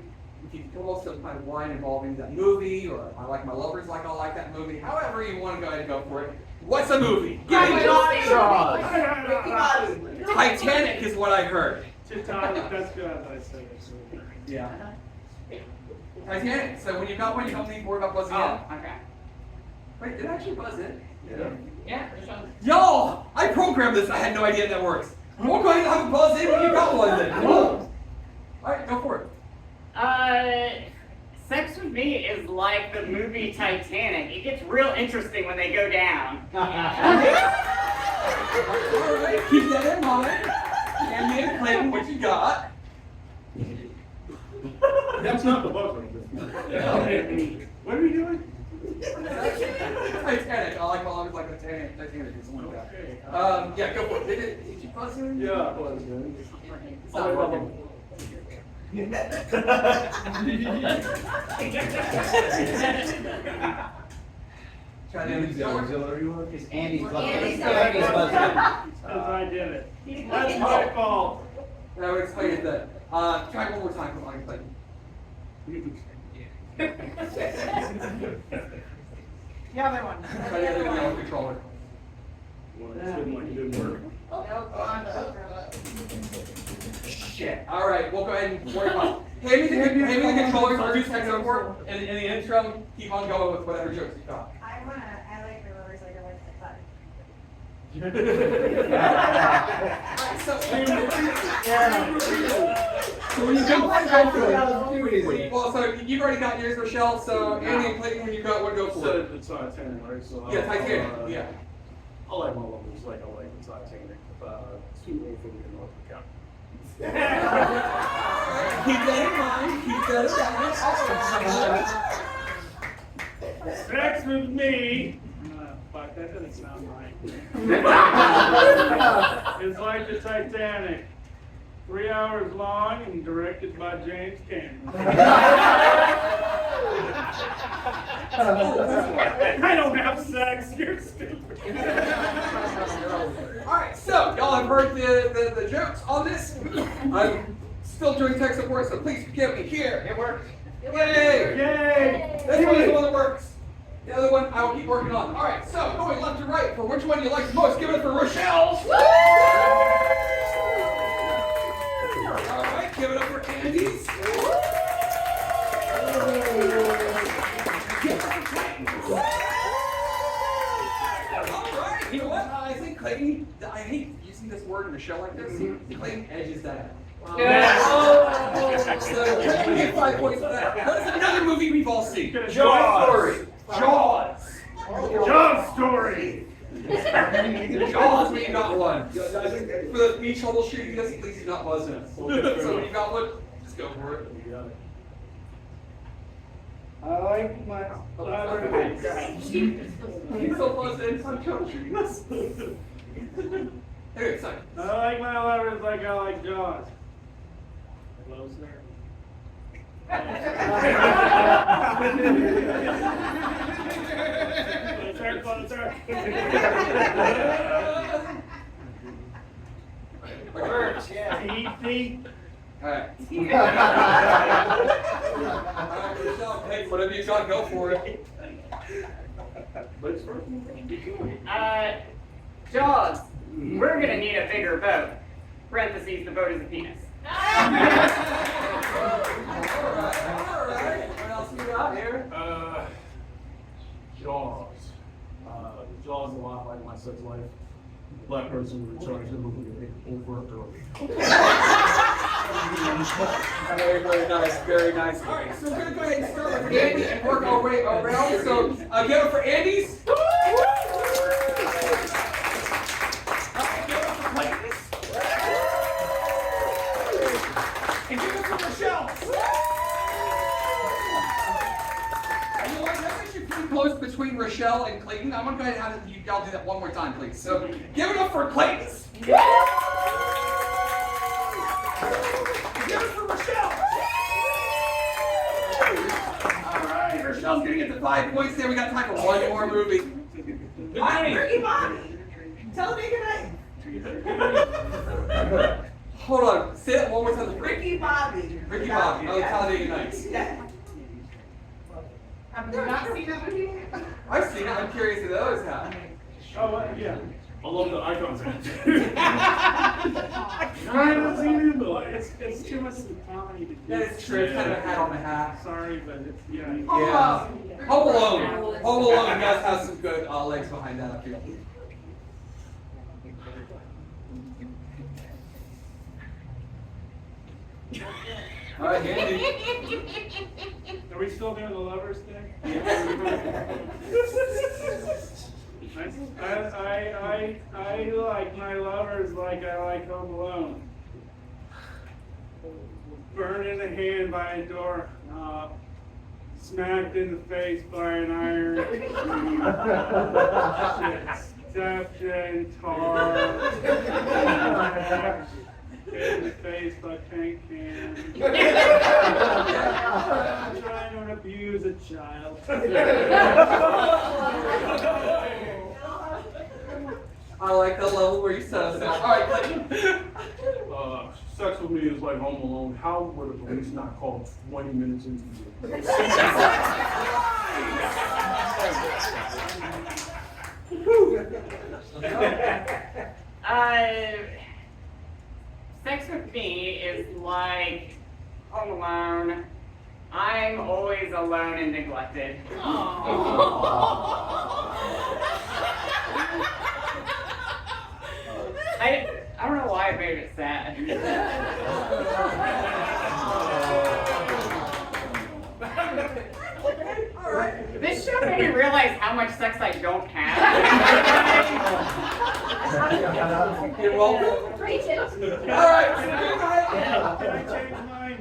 you can come up with some kind of line involving that movie, or I like my lovers like I like that movie. However you want to go ahead and go for it. What's a movie? Give me Titanic is what I heard. Titanic, that's good, I say. Yeah. Titanic. So when you got one, you don't need to worry about buzzing in. Okay. Wait, did it actually buzz in? Yeah, for sure. Y'all, I programmed this. I had no idea that works. We'll go ahead and have a buzz in when you got one then. All right, go for it. Sex with me is like the movie Titanic. It gets real interesting when they go down. All right, keep that in mind. And then Clayton, what you got? That's not the buzzer. What are we doing? Titanic. I like my lovers like Titanic. Titanic is one of that. Yeah, go for it. Did you buzz in? Yeah, it was good. It's not working. Try the auxiliary one. It's Andy's Andy's Because I did it. That's my fault. I would explain it then. Try one more time. Come on, explain. The other one. Try the other yellow controller. Shit. All right, we'll go ahead and worry about. Hand me the controller for 2 seconds over, and in the intro, keep on going with whatever jokes you got. I like the lovers like I like the fun. So when you got one, go for it. Well, so you've already got yours, Rochelle. So Andy and Clayton, when you got one, go for it. It's Titanic, right? So Yeah, Titanic. Yeah. I like my lovers like I like the Titanic. Too old for me to know the count. Keep that in mind. Keep that in mind. Sex with me. Fuck, that doesn't sound right. It's like the Titanic. 3 hours long and directed by James Cameron. I don't have sex, you're stupid. Alright, so y'all have heard the jokes on this. I'm still doing tech support, so please forgive me. Here, it works. Yay! Yay! This one is the one that works. The other one I will keep working on. Alright, so going left to right, for which one you like the most, give it for Rochelle. Alright, give it up for Andy's. Alright, you know what? I think Clayton, I hate using this word in a show like this. Clayton edges that out. So, we get 5 points for that. What is another movie we've all seen? Jaws. Jaws. Jaws story. Jaws, we got one. For the beach troubleshooting this, please do not buzz in. So when you got one, just go for it. I like my lovers. He's so buzz in, I'm troubleshooting this. Anyway, sorry. I like my lovers like I like Jaws. Closer. Closer. Words, yeah. Easy. Alright. Hey, whatever you got, go for it. Jaws, we're gonna need a bigger boat. Parentheses, the boat is a penis. Alright. What else we got here? Jaws. Jaws a lot like my sex life. Black person who recharged him over early. Very, very nice, very nice. Alright, so we're gonna go ahead and start with Andy and work our way around. So give it for Andy's. Give it for Clayton's. close between Rochelle and Clayton. I'm gonna go ahead and have you y'all do that one more time, please. So give it up for Clayton's. Give it for Rochelle. All right, Rochelle's gonna get the 5 points there. We got time for one more movie. Ricky Bobby. Tell me goodnight. Hold on, say it one more time. Ricky Bobby. Ricky Bobby. Oh, Talladega Nights. Yeah. Have you not seen that movie? I've seen it. I'm curious if others have. Oh, yeah. I love the eye contact. I haven't seen it, but it's too much comedy to do. That is true. It's kind of a hat on the hat. Sorry, but it's, yeah. Yeah. Home Alone. Home Alone does have some good legs behind that up here. All right, Andy. Are we still doing the lovers thing? I like my lovers like I like Home Alone. Burned in the hand by a door, smacked in the face by an iron, stepped in tar, hit in the face by paint can. Trying to abuse a child. I like the level where you said it. All right, Clayton. Sex with me is like Home Alone. How were the police not called 20 minutes into it? Sex with me is like Home Alone. I'm always alone and neglected. I don't know why I made it sad. This show made me realize how much sex I don't have. You're welcome. Preach it. All right, so go ahead. Can I change mine?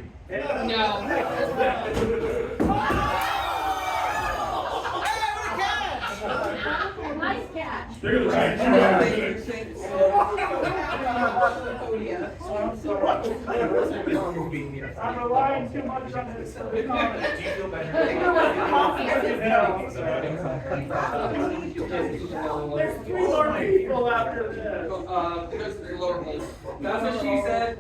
Nice catch. They're gonna change I'm relying too much on this comment. There's 3 more people after this. There's the lower holes. That's what she said.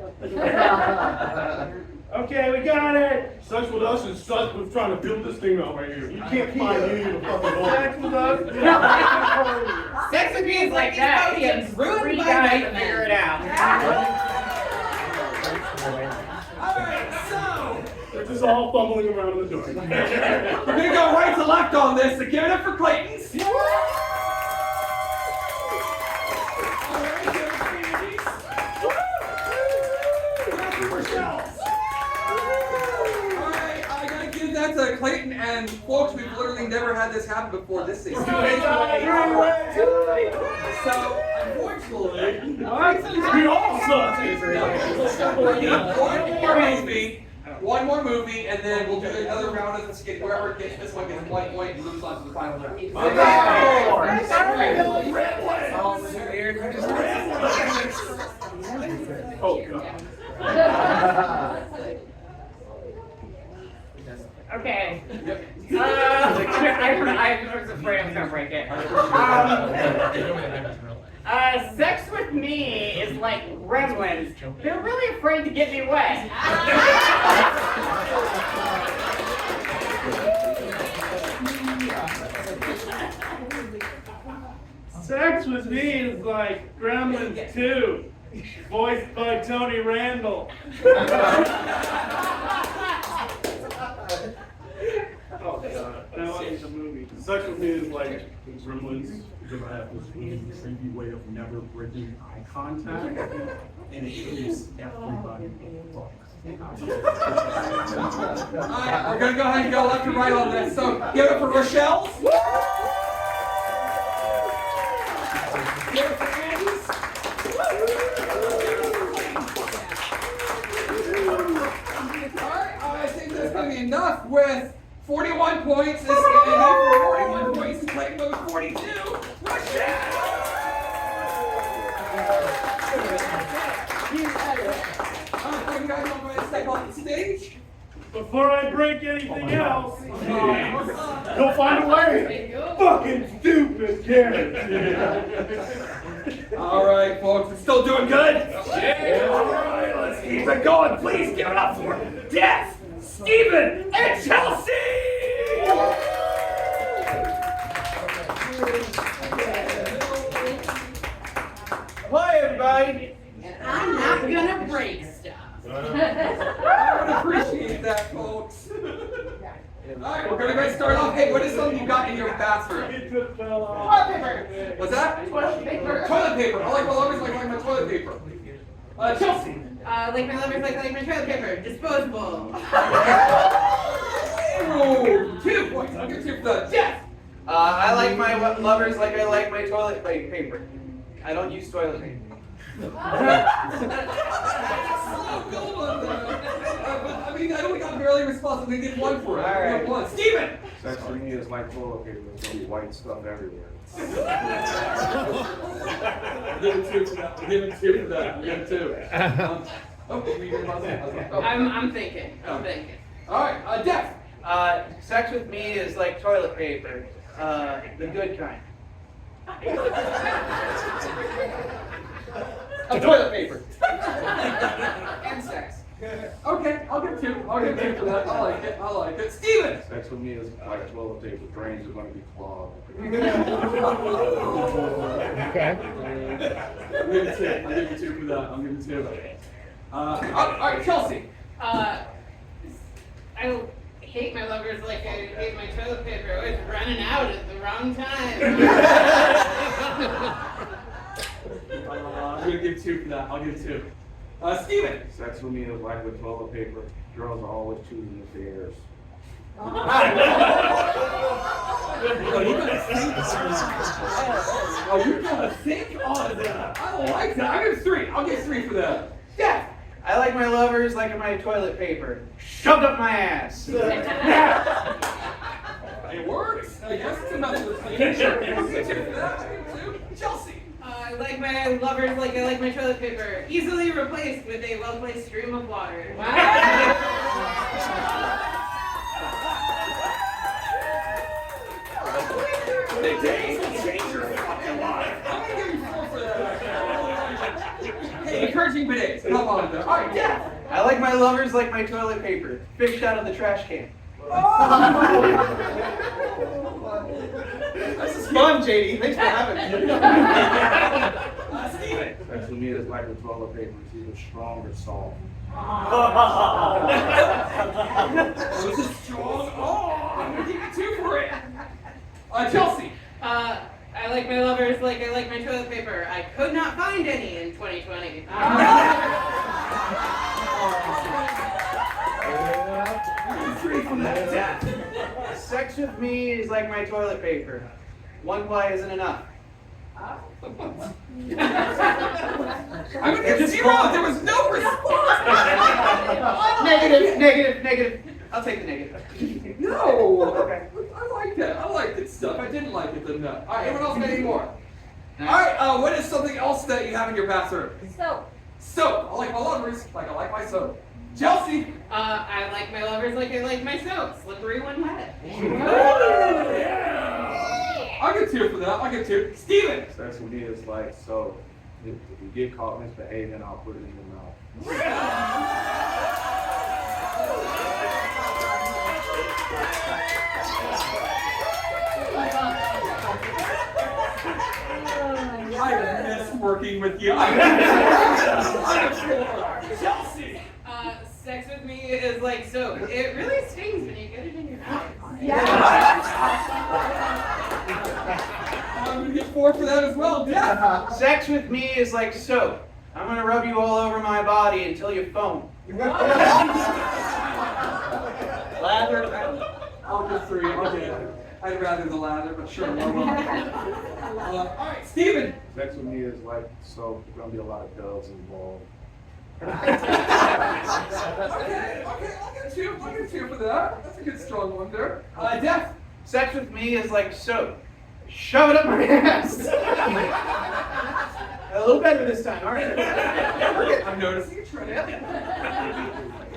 Okay, we got it. Sex with us is sex with trying to build this thing out right here. You can't find me in the fucking Sex door. with us. Sex with me is like that. You get three guys to figure it out. Alright, so. They're just all fumbling around in the dark. We're gonna go right to left on this. So give it up for Clayton's. That's Clayton, and folks, we've literally never had this happen before this season. So, unfortunately, We all suck. one more movie, and then we'll do another round of the skit. Whoever gets this one gets 1 point and moves on to the final round. Oh, God. Okay. I was afraid I was gonna break it. Sex with me is like gremlins. They're really afraid to get me wet. Sex with me is like Gremlins 2, voiced by Tony Randall. Oh, God. Now it's a movie. Sex with me is like Gremlins because I have this really creepy way of never breaking eye contact, and it keeps everybody fucked. Alright, we're gonna go ahead and go left and right on this. So give it for Rochelle. Give it for Andy's. Alright, I think that's gonna be enough with 41 points is Andy. 41 points is Clayton with 42. Rochelle! You guys want to go ahead and step off the stage? Before I break anything else, you'll find a way. Fucking stupid kids. All right, folks, we're still doing good? Yeah. All right, let's keep it going. Please give it up for Death, Steven, and Chelsea! Hi, everybody. And I'm not gonna break stuff. I would appreciate that, folks. Alright, we're gonna go start off. Hey, what is something you got in your bathroom? It just fell off. What's that? Toilet paper. Toilet paper. I like my lovers like my toilet paper. Chelsea. Like my lovers like my toilet paper. Disposable. Ooh, 2 points. I'll give 2 for that. Jeff. I like my lovers like I like my toilet paper. I don't use toilet paper. So good on that. I mean, I only got barely responsive. They did 1 for it. All right. 1. Steven. Sex for me is like toilet paper. There's gonna be white stuff everywhere. Give it 2 for that. Give it 2 for that. Give it 2. Okay, we did about that. I'm thinking. All right, Jeff. Sex with me is like toilet paper. The good kind. Of toilet paper. And sex. Okay, I'll give 2. I'll give 2 for that. I like it. I like it. Steven. Sex for me is like toilet paper. Drains are gonna be clogged. Okay. I'll give it 2. I'll give you 2 for that. I'll give you 2. All right, Chelsea. I hate my lovers like I hate my toilet paper. Always running out at the wrong time. I'm gonna give 2 for that. I'll give 2. Steven. Sex for me is like with toilet paper. Girls are always choosing the fairs. Oh, you gotta think on that. I like that. I'll give 3. I'll give 3 for that. Yeah. I like my lovers like my toilet paper. Shoved up my ass. It works. I guess it's a method of thinking. Sure. I'll give 2 for that. I'll give 2. Chelsea. I like my lovers like I like my toilet paper. Easily replaced with a well-placed stream of water. The days will change your fucking life. I'm gonna give you 4 for that. Hey, encouraging bidets. Come on, though. All right, yeah. I like my lovers like my toilet paper. Fished out of the trash can. This is fun, JD. Thanks for having me. Steven. Sex for me is like with toilet paper. It's either strong or soft. This is strong. Oh, I'm gonna give you 2 for it. Chelsea. I like my lovers like I like my toilet paper. I could not find any in 2020. Sex with me is like my toilet paper. 1 ply isn't enough. I'm gonna give 0. There was no response. Negative. I'll take the negative. No. Okay. I like that. I like this stuff. I didn't like it enough. All right. Anyone else got any more? All right. What is something else that you have in your bathroom? Soap. Soap. I like my lovers like I like my soap. Chelsea. I like my lovers like I like my soap. Slippery when wet. Yeah. I'll get 2 for that. I'll get 2. Steven. Sex for me is like soap. If you get caught misbehaving, I'll put it in your mouth. I miss working with you. Chelsea. Sex with me is like soap. It really stings when you get it in your mouth. I'm gonna get 4 for that as well. Yeah. Sex with me is like soap. I'm gonna rub you all over my body until you foam. Lather. I'll get 3. I'll get it. I'd rather the lather, but sure. All right, Steven. Sex with me is like soap. There's gonna be a lot of doves involved. Okay, I'll get 2. I'll get 2 for that. That's a good strong one there. Def. Sex with me is like soap. Shove it up my ass. A little better this time, all right. I'm noticing a trend.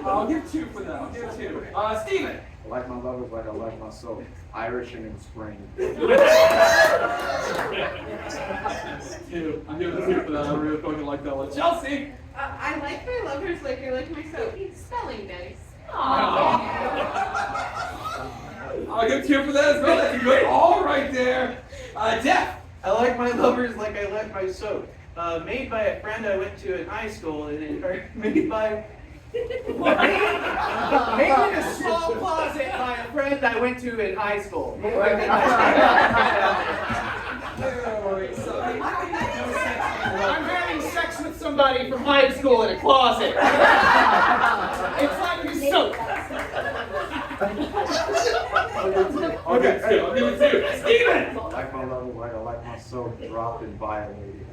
I'll give 2 for that. I'll give 2. Steven. I like my lovers like I like my soul. Irish and in spring. 2. I'm giving 2 for that. I really fucking like that one. Chelsea. I like my lovers like I like my soap. Spelling nice. I'll give 2 for that as well. That's a good all right there. Def. I like my lovers like I like my soap. Made by a friend I went to in high school, and made by... Made in a small closet by a friend I went to in high school. I'm having sex with somebody from high school in a closet. It's like a soap. I'll give 2. I'll give it 2. Steven. I like my lovers like I like my soul. Dropped and violated.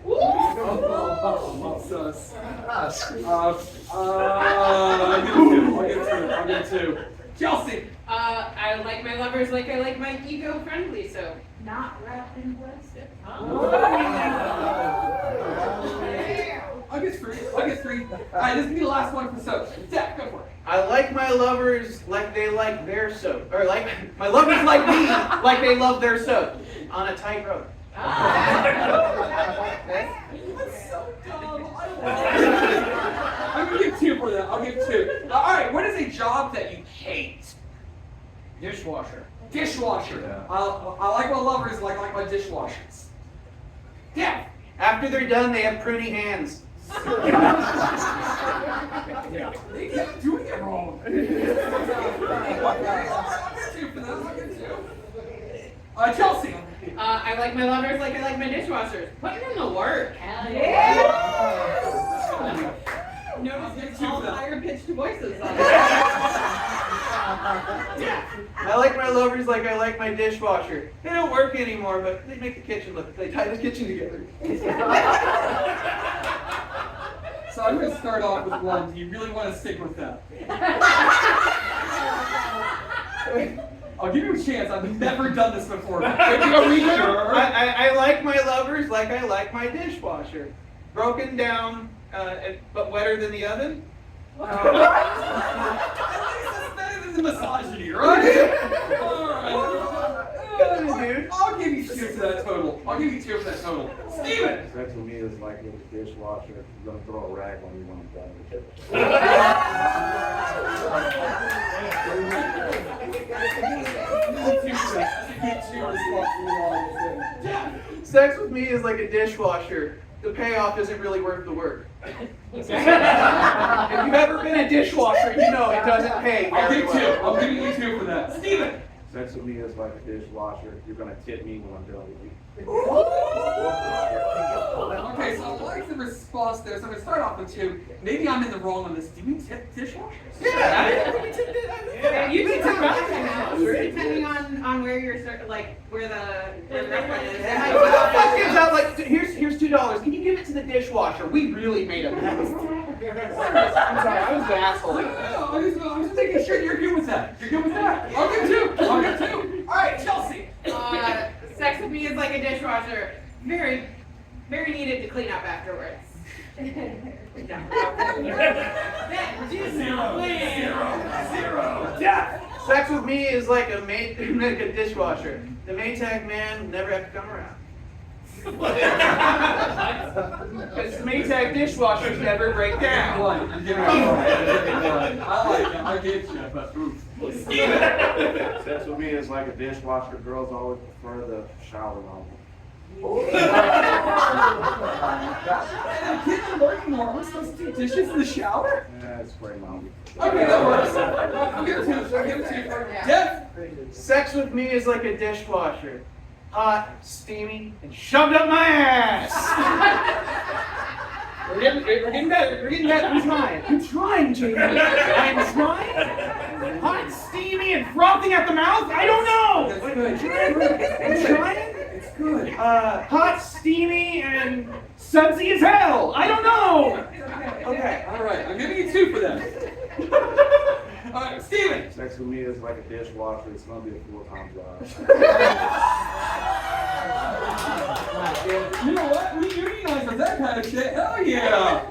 Sus. I'll give 2. Chelsea. I like my lovers like I like my eco-friendly soap. Not wrapped in plastic. I'll get 3. I'll get 3. Alright, this is the last one for soap. Def, go for it. I like my lovers like they like their soap. Or like, my lovers like me like they love their soap. On a tight rope. That's so dumb. I'm gonna give 2 for that. I'll give 2. Alright, what is a job that you hate? Dishwasher. Dishwasher. Yeah. I like my lovers like my dishwashers. Yeah. After they're done, they have pruny hands. They keep doing it wrong. I'll give 2 for that. I'll give 2. Chelsea. I like my lovers like I like my dishwashers. Putting in the work. Hell yeah! Notice there's all higher pitched voices on I like my lovers like I like my dishwasher. They don't work anymore, but they make the kitchen look. They tie the kitchen together. So I'm going to start off with one. Do you really want to stick with that? I'll give you a chance. I've never done this before. Sure. I like my lovers like I like my dishwasher. Broken down, but wetter than the oven. At least it's better than the misogyny, right? Alright. I'll give you 2 for that total. I'll give you 2 for that total. Steven! Sex with me is like with a dishwasher. You're gonna throw a rag on you when I'm done with it. Sex with me is like a dishwasher. The payoff isn't really worth the work. If you've ever been a dishwasher, you know it doesn't pay I'll very give 2. well. I'm giving you 2 for that. Steven! Sex with me is like a dishwasher. You're gonna tip me when I'm done with you. Okay, so I like the response there. So I'm going to start off with 2. Maybe I'm in the wrong on this. Do we tip dishwashers? Yeah. You can tell depending on where you're where the restaurant is. Gives out like, here's $2. Can you give it to the dishwasher? We really made a mess. I'm sorry, I was the asshole. I was just making sure you're good with that. You're good with that. I'll give 2. I'll give 2. All right, Chelsea. Sex with me is like a dishwasher. Very, very needed to clean up afterwards. Zero. Yeah. Sex with me is like a dishwasher. The Maytag man never have to come around. Because the Maytag dishwashers never break down. One. I'm giving you 1. I like it. I'll give you, but oof. Sex with me is like a dishwasher. Girls always prefer the shower nozzle. Kids are learning more. We're supposed to do dishes in the shower? Yeah, it's spray mounted. Okay, that works. I'll give it 2. I'll give it 2. Jeff? Sex with me is like a dishwasher. Hot, steamy, and shoved up my ass. We're getting better. We're getting better. I'm trying, Jamie. I'm trying. Hot, steamy, and frothing at the mouth? I don't know. That's good. I'm trying. It's good. Hot, steamy, and sudsy as hell. I don't know. Okay. All right. I'm giving you 2 for that. Alright, Steven! Sex with me is like a dishwasher. It's gonna be a full-time job. You know what? We unionize for that kind of shit. Hell yeah!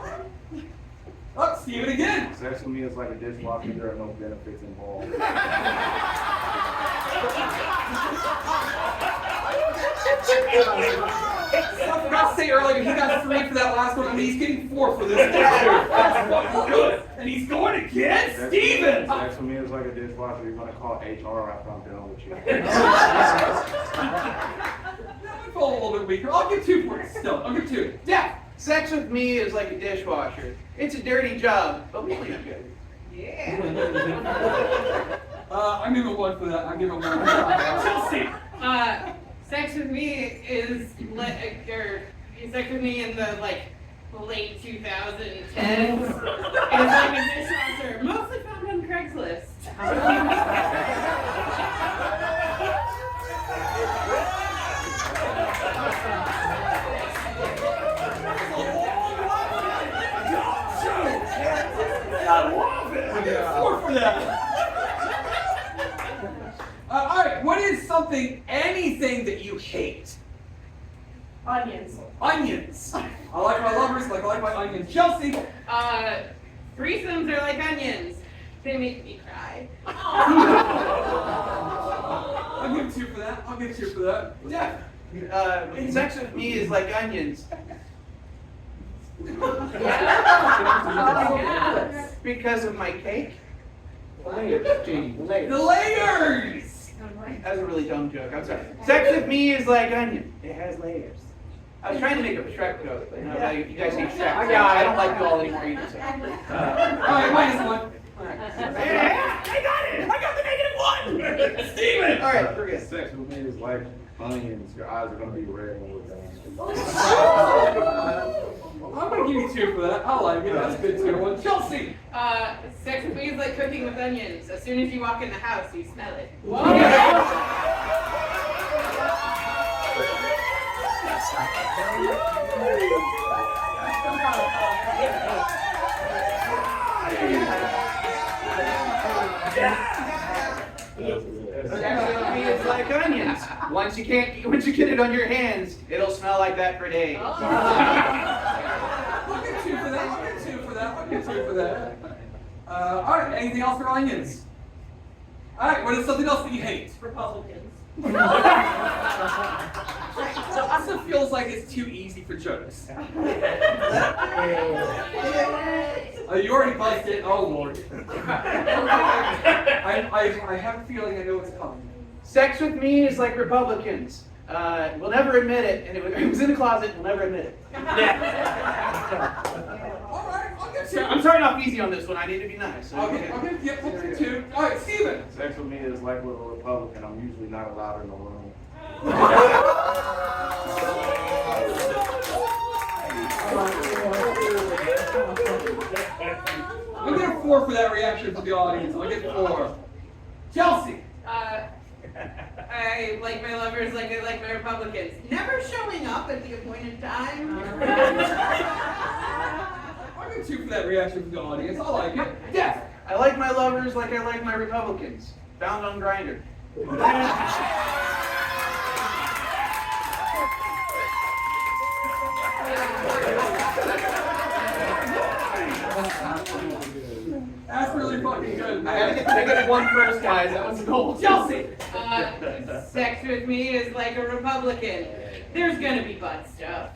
Oh, Steven again! Sex with me is like a dishwasher. There are no benefits involved. I forgot to say earlier, he got 3 for that last one, and he's getting 4 for this one. That's fucking good. And he's going again, Steven! Sex with me is like a dishwasher. You're gonna call HR after I'm done with you. I feel a little bit weaker. I'll give 2 for it still. I'll give 2. Yeah. Sex with me is like a dishwasher. It's a dirty job, but we clean up good. Yeah. I'm giving 1 for that. I'm giving 1 for that. Chelsea! Sex with me is sex with me in the late 2010s. It's like a dishwasher, mostly found on Craigslist. I love it! I get 4 for that. Alright, what is anything that you hate? Onions. Onions. I like my lovers like I like my onions. Chelsea. Threesomes are like onions. They make me cry. I'll give 2 for that. I'll give 2 for that. Yeah. Sex with me is like onions. Because of my cake. The layers. That was a really dumb joke. I'm sorry. Sex with me is like onion. It has layers. I was trying to make a Shrek joke, but no, you guys hate Shrek. I don't like you all anymore either. So. Alright, -1. Yeah, I got it! I got the -1! Steven! Alright, we're good. Sex with me is like onions. Your eyes are gonna be red when we're done. I'm gonna give you 2 for that. I like it. That's a good 2. Chelsea! Sex with me is like cooking with onions. As soon as you walk in the house, you smell it. It's like onions. Once you get it on your hands, it'll smell like that for days. I'll give 2 for that. I'll give 2 for that. I'll give 2 for that. Alright, anything else for onions? Alright, what is something else that you hate? Republicans. So also feels like it's too easy for jokes. You already buzzed it. Oh Lord. I have a feeling I know what's coming. Sex with me is like Republicans. We'll never admit it, and it was in the closet. We'll never admit it. Alright, I'll give 2. I'm starting off easy on this one. I need to be nice. So I'll give 2. Alright, Steven. Sex with me is like with a Republican. I'm usually not allowed in the room. I'll get a 4 for that reaction from the audience. I'll get 4. Chelsea. I like my lovers like I like my Republicans. Never showing up at the appointed time. I'll get 2 for that reaction from the audience. I like it. Yes. I like my lovers like I like my Republicans. Found on Grindr. That's really fucking good. I had to get the -1 first, guys. That was gold. Chelsea. Sex with me is like a Republican. There's gonna be butt stuff.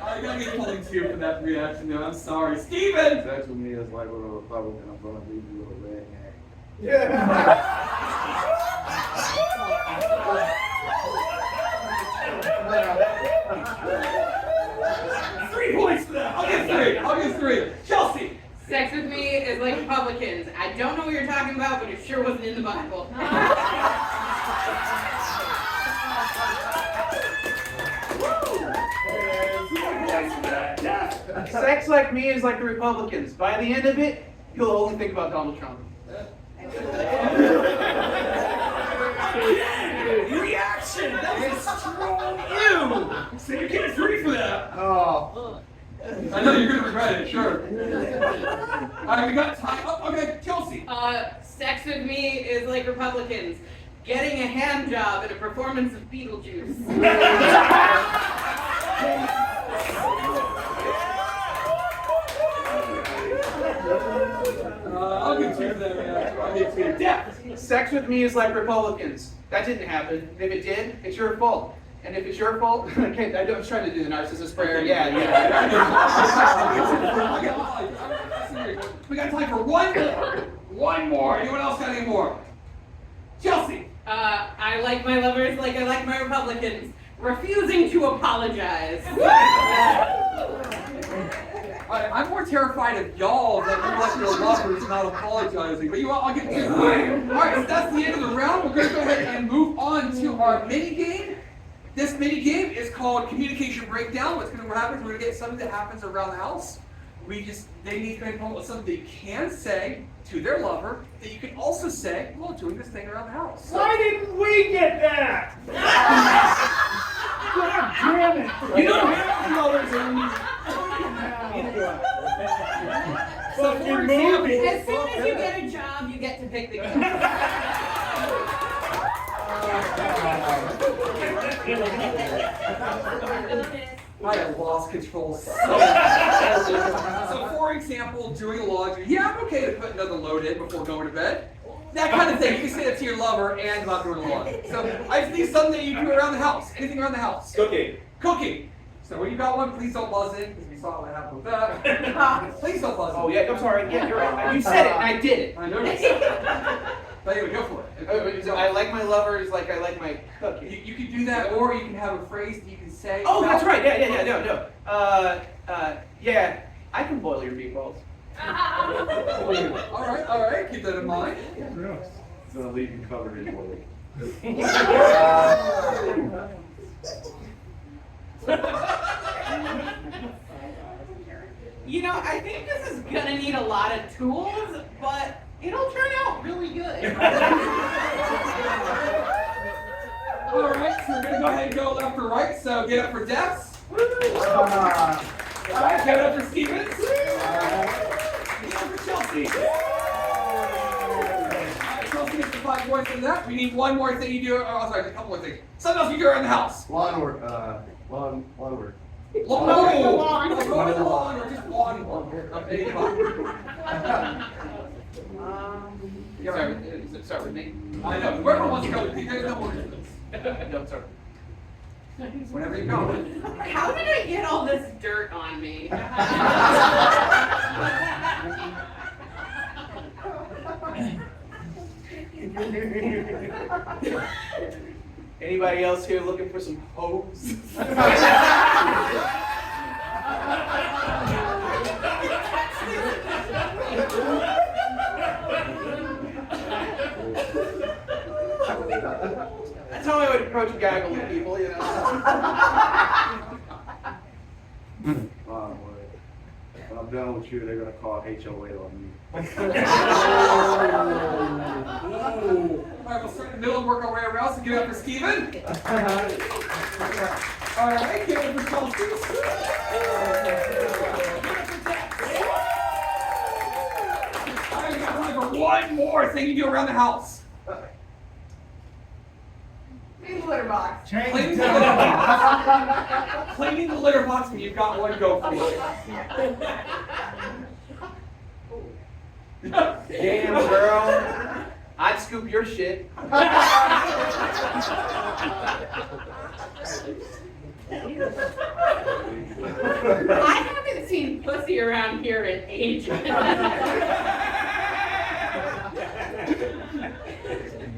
I gotta get pulling 2 for that reaction though. I'm sorry. Steven! Sex with me is like with a Republican. I'm gonna leave you with a red hand. Yeah. 3 points for that. I'll get 3. I'll get 3. Chelsea. Sex with me is like Republicans. I don't know what you're talking about, but it sure wasn't in the Bible. Sex like me is like the Republicans. By the end of it, you'll only think about Donald Trump. Reaction! That was a strong ew! So you get 3 for that. Oh. I know you're gonna regret it, sure. Alright, we got time. Oh, okay, Chelsea. Sex with me is like Republicans. Getting a hand job at a performance of Beetlejuice. I'll get you there, man. I'll get you. Depth. Sex with me is like Republicans. That didn't happen. If it did, it's your fault. And if it's your fault, okay, I was trying to do the narcissist prayer. Yeah. We got time for one more. One more. Anyone else got any more? Chelsea. I like my lovers like I like my Republicans. Refusing to apologize. I'm more terrified of y'all than you like your lovers not apologizing. But I'll get to it. Alright, so that's the end of the round. We're going to go ahead and move on to our mini game. This mini game is called Communication Breakdown. What's going to happen is we're going to get something that happens around the house. They need to come up with something they can say to their lover that you can also say while doing this thing around the house. Why didn't we get that? God damn it! You don't have lovers Fucking movie. As soon as you get a job, you get to pick the game. I have lost control so much. So for example, doing laundry. Yeah, I'm okay to put another load in before going to bed. That kind of thing. You can say that to your lover and about doing the laundry. So I just need something that you do around the house. Anything around the house. Cooking. Cooking. So when you got one, please don't buzz in, because we saw what happened with that. Please don't buzz in. Oh, yeah, I'm sorry. Yeah, you're right. You said it, and I did it. I noticed. But anyway, go for it. So I like my lovers like I like my cooking. You can do that, or you can have a phrase that you can say. Oh, that's right. No. Yeah, I can boil your meatballs. All right. Keep that in mind. It's gonna leave you covered in oil. You know, I think this is gonna need a lot of tools, but it'll turn out really good. All right, so we're gonna go ahead and go left to right. So get up for Dex. All right, get up for Stevens. Get up for Chelsea. Chelsea gets the 5 points for that. We need one more thing you do. Oh, sorry, a couple more things. Something else you do around the house. Lawn work. Lawn or just lawn work of any kind. Start with me. I know. Whoever wants to go, there's no more difference. No, sorry. Whenever you go. How did I get all this dirt on me? Anybody else here looking for some hose? That's how I would approach a gaggle of people, you know. When I'm done with you, they're gonna call HOA on me. All right, we'll start in the middle and work our way around. So get up for Steven. All right, get up for Chelsea. All right, we got time for one more thing you do around the house. Clean the litter box. Cleaning the litter box. Cleaning the litter box when you've got one, go for it. Damn, girl. I'd scoop your shit. I haven't seen pussy around here in ages.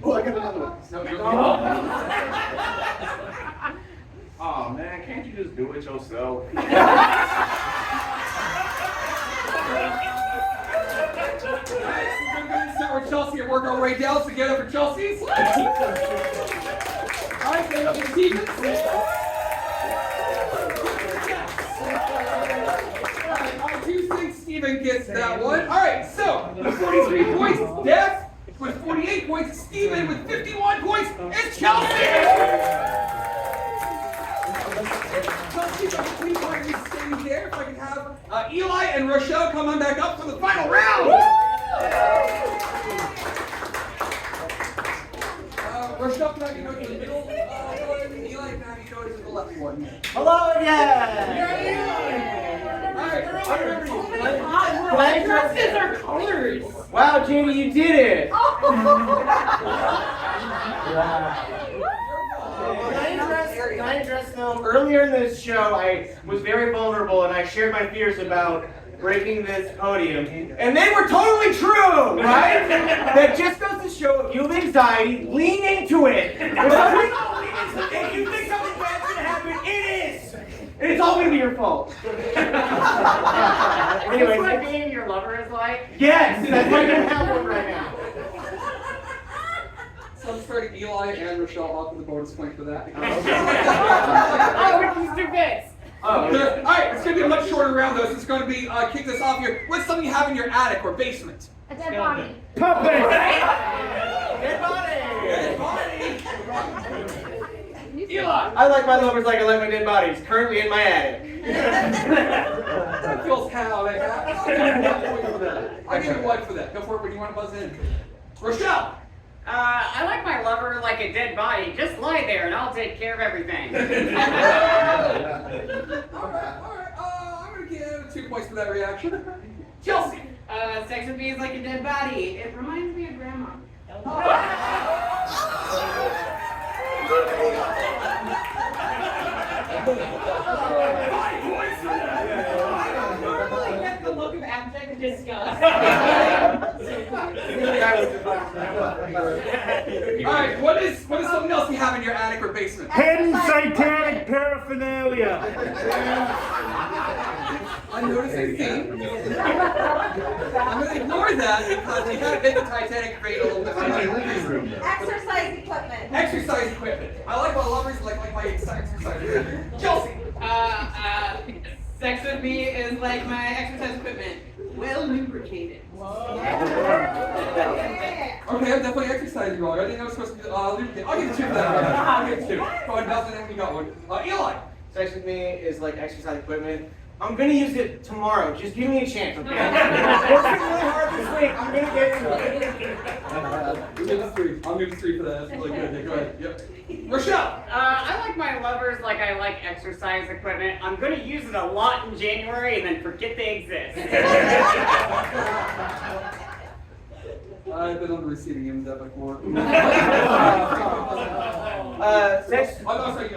Oh, I got another one. Oh man, can't you just do it yourself? Start with Chelsea and work our way down. So get up for Chelsea's. All right, get up for Stevens. I do think Steven gets that one. All right, so with 43 points, Death. With 48 points, Steven with 51 points, it's Chelsea! Chelsea, please why don't you stay there if I can have Eli and Rochelle, come on back up for the final round. Rochelle, can I have you go to the middle? Eli, can I have you go to the left one? Hello again! Dresses are colors. Wow, Jamie, you did it! Can I address film? Earlier in this show, I was very vulnerable and I shared my fears about breaking this podium. And they were totally true, right? That just goes to show if you have anxiety, lean into it. If you think something bad's gonna happen, it is! And it's all gonna be your fault. Anyway, is what being your lover is like? Yes, that's why I don't have one right now. So I'm starting Eli and Rochelle off with the bonus point for that. Oh, these two bits. All right, it's going to be a much shorter round, though, so it's going to be kick this off here. What's something you have in your attic or basement? A dead body. Puppet! Dead body! Eli! I like my lovers like I like my dead bodies. Currently in my attic. That feels kind of like that. I'll give you one for that. Go for it when you want to buzz in. Rochelle! I like my lover like a dead body. Just lie there and I'll take care of everything. Alright. I'm going to give 2 points for that reaction. Chelsea! Sex with me is like a dead body. It reminds me of grandma. I get the look of abject disgust. Alright, what is something else you have in your attic or basement? Hidden satanic paraphernalia. I'm noticing a theme. I'm going to ignore that because we kind of hit the Titanic crate a little bit. Exercise equipment. Exercise equipment. I like my lovers like my exercise equipment. Chelsea! Sex with me is like my exercise equipment. Well lubricated. Yeah. Okay, I'm definitely exercising wrong. I didn't know it was supposed to be lubricate. I'll give you 2 for that. I'll give you 2. Go ahead, Nelson, and we got one. Eli! Sex with me is like exercise equipment. I'm gonna use it tomorrow. Just give me a chance, okay? Working really hard this week. I'm gonna get into it. I'll give you 3 for that. That's really good. Go ahead. Yep. Rochelle! I like my lovers like I like exercise equipment. I'm gonna use it a lot in January and then forget they exist. I've been on the receiving end of that before. Sex. I'm sorry,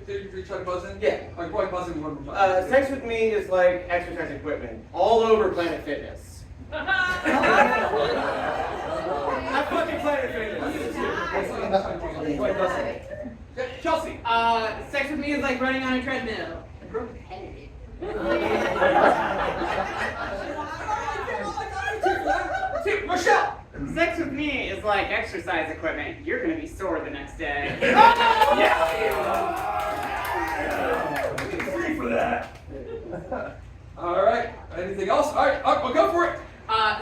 did you try to buzz in? Yeah. Go ahead, buzz in one more time. Sex with me is like exercise equipment. All over Planet Fitness. I fucking Planet Fitness. Go ahead, buzz in. Chelsea! Sex with me is like running on a treadmill. Repetitive. Rochelle! Sex with me is like exercise equipment. You're gonna be sore the next day. Free for that. All right. Anything else? All right. Well, go for it.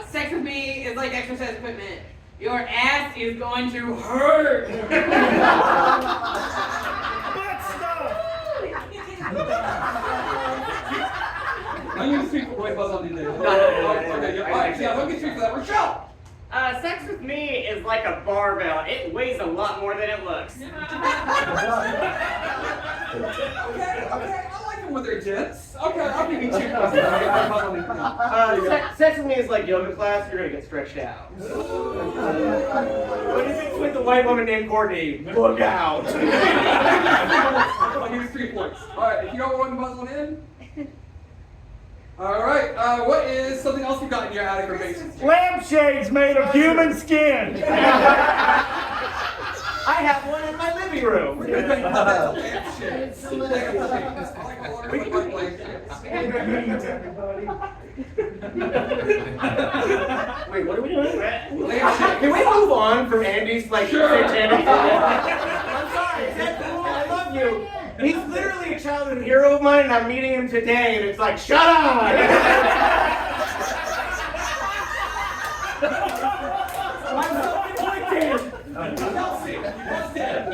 Sex with me is like exercise equipment. Your ass is going to hurt. I'm going to speak for Boy Buzz on the day. Okay, yeah. All right. Yeah, I'm going to speak for that. Rochelle. Sex with me is like a barbell. It weighs a lot more than it looks. Okay. I like them when they're dense. Okay, I'll give you 2 Sex with me is like yoga class. You're gonna get stretched out. What is it with the white woman named Courtney? Look out! I'll give you 3 points. All right. If you got one buzz on in. All right. What is something else you got in your attic or basement? Lampshades made of human skin. I have one in my living room. Wait, what are we doing? Can we move on from Andy's satanic? I'm sorry, is that cool? I love you. He's literally a childhood hero of mine, and I'm meeting him today, and it's like, shut up! Chelsea, what's that?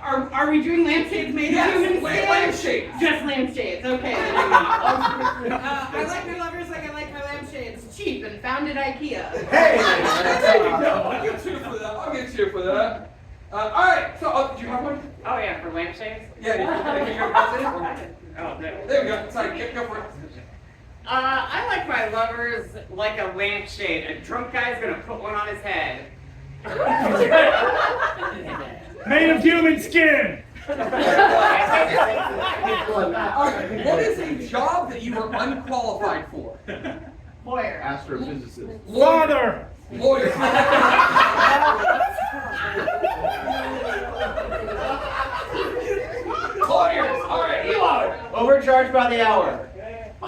Are we doing lampshades made Yes, of human skin? lampshades. Just lampshades, okay. I like my lovers like I like my lampshades. Cheap and found at IKEA. There you go. I'll get you for that. I'll get you for that. All right. So, do you have one? Oh yeah, for lampshades? Yeah. Did you have it? Oh, no. There we go. Sorry. Go for it. I like my lovers like a lampshade. A drunk guy's gonna put one on his head. Made of human skin. All right. What is a job that you were unqualified for? Lawyer. Astrophysicist. Father. Lawyer. Lawyers. All right. Eli. Overcharged by the hour. I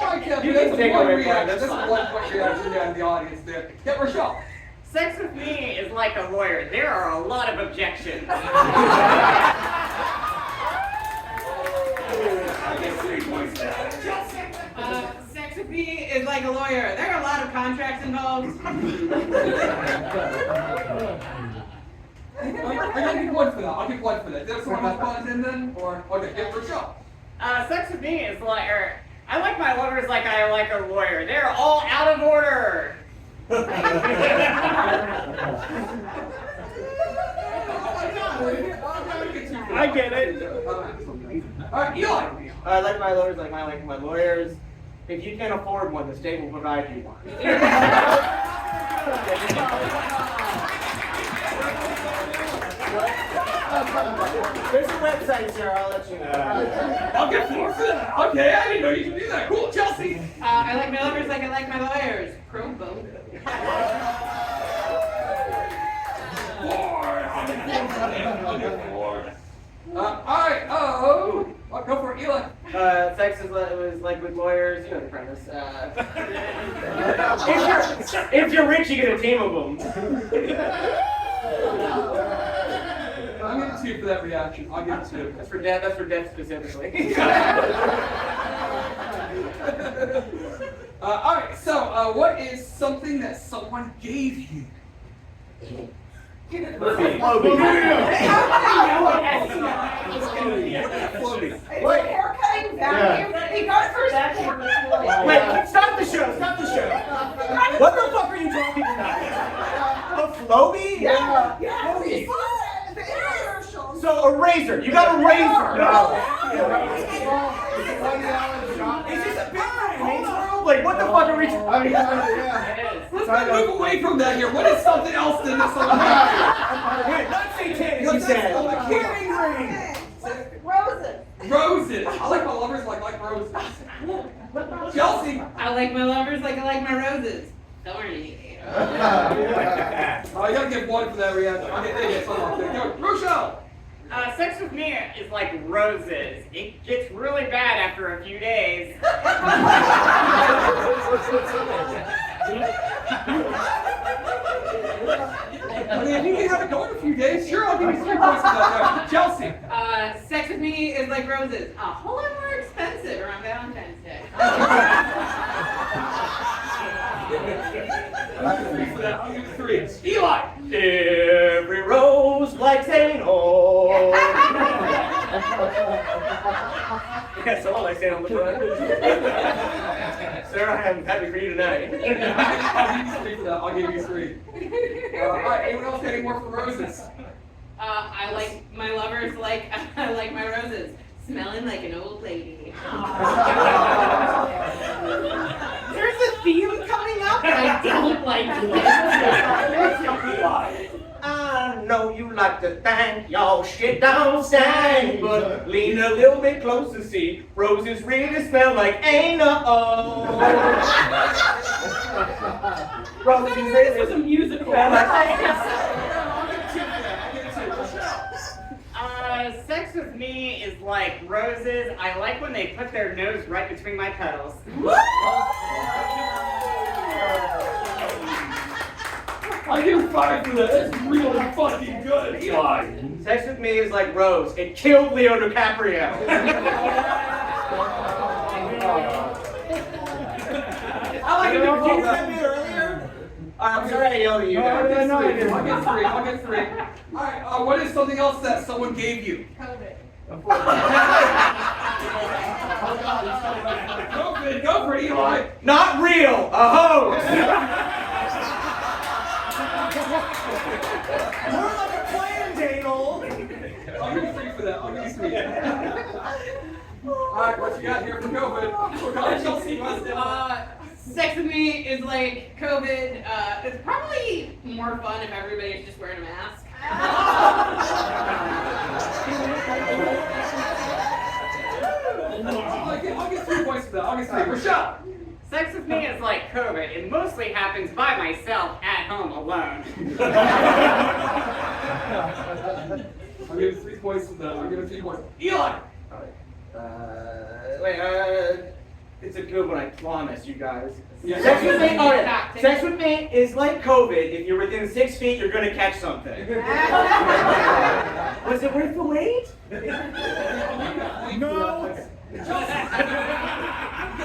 like that. You That's can take one away reaction. from it, That's that's one point reaction down in the audience there. Yeah, Rochelle. Sex with me is like a lawyer. There are a lot of objections. Sex with me is like a lawyer. There are a lot of contracts involved. I'm gonna give one for that. I'll give one for that. There's someone else buzzed in then? Or, okay, yeah, Rochelle. Sex with me is like, I like my lovers like I like a lawyer. They're all out of order. I get it. All right, Eli. I like my lawyers like I like my lawyers. If you can't afford one, the state will provide you one. There's a website, sir. I'll let you know. I'll get four for that. Okay, I didn't know you could do that. Cool, Chelsea. I like my lovers like I like my lawyers. Pro bono. All right, I'll go for it, Eli. Sex is was like with lawyers, you know the premise. If you're rich, you get a team of them. I'm gonna two for that reaction. I'll give it two. That's for death. That's for death specifically. All right, so what is something that someone gave you? Is it haircutting value? He goes for Wait, stop the show. Stop the show. What the fuck are you talking about? A Floby? Yeah, we saw it. The commercial. So a razor. You got a razor. Is this a big room? Like what the fuck are we? Let's not move away from that here. What is something else than this on the Wait, not satanic. You said. Wedding ring. Roses. Roses. I like my lovers like roses. Chelsea. I like my lovers like I like my roses. Thorny. I gotta give one for that reaction. I'll get some off there. Go, Rochelle. Sex with me is like roses. It gets really bad after a few days. I mean, if you can have it going a few days, sure, I'll give you 3 points for that. Chelsea. Sex with me is like roses. A whole lot more expensive around Valentine's Day. I'll give you 3. Eli. Every rose like St. Anne. Yeah, someone likes St. Anne on the front. Sarah, I'm happy for you tonight. I'll give you 3. All right, anyone else got any more for roses? I like my lovers like I like my roses. Smelling like an old lady. There's a theme coming up and I don't like it. I know you like to think y'all shit don't stink, but lean a little bit closer, see, roses really smell like anal. Roses This was a musical. smell like anal. Sex with me is like roses. I like when they put their nose right between my petals. I give 5 for that. That's really fucking good. Eli. Sex with me is like Rose. It killed Leo DiCaprio. I like it. Did you hear me earlier? I'm sorry I yelled at you. I'll guys. get three. All right, what is something else that someone gave you? COVID. Go for it, Eli. Not real. A hose. More like a plan, Daniel. I'll give you three for that. I'll give you three. All right, what you got here for COVID? Chelsea, Sex with me is like COVID. It's probably more fun if everybody's just wearing a mask. I'll get 3 points for that. I'll get 3. Rochelle. Sex with me is like COVID. It mostly happens by myself at home alone. I'll give you 3 points for that. I'll give you 3 points. Eli. It's a good one, I promise you guys. Yeah. Sex with me, sex with me is like COVID. If you're within 6 feet, you're gonna catch something. Was it worth the wait? No. Get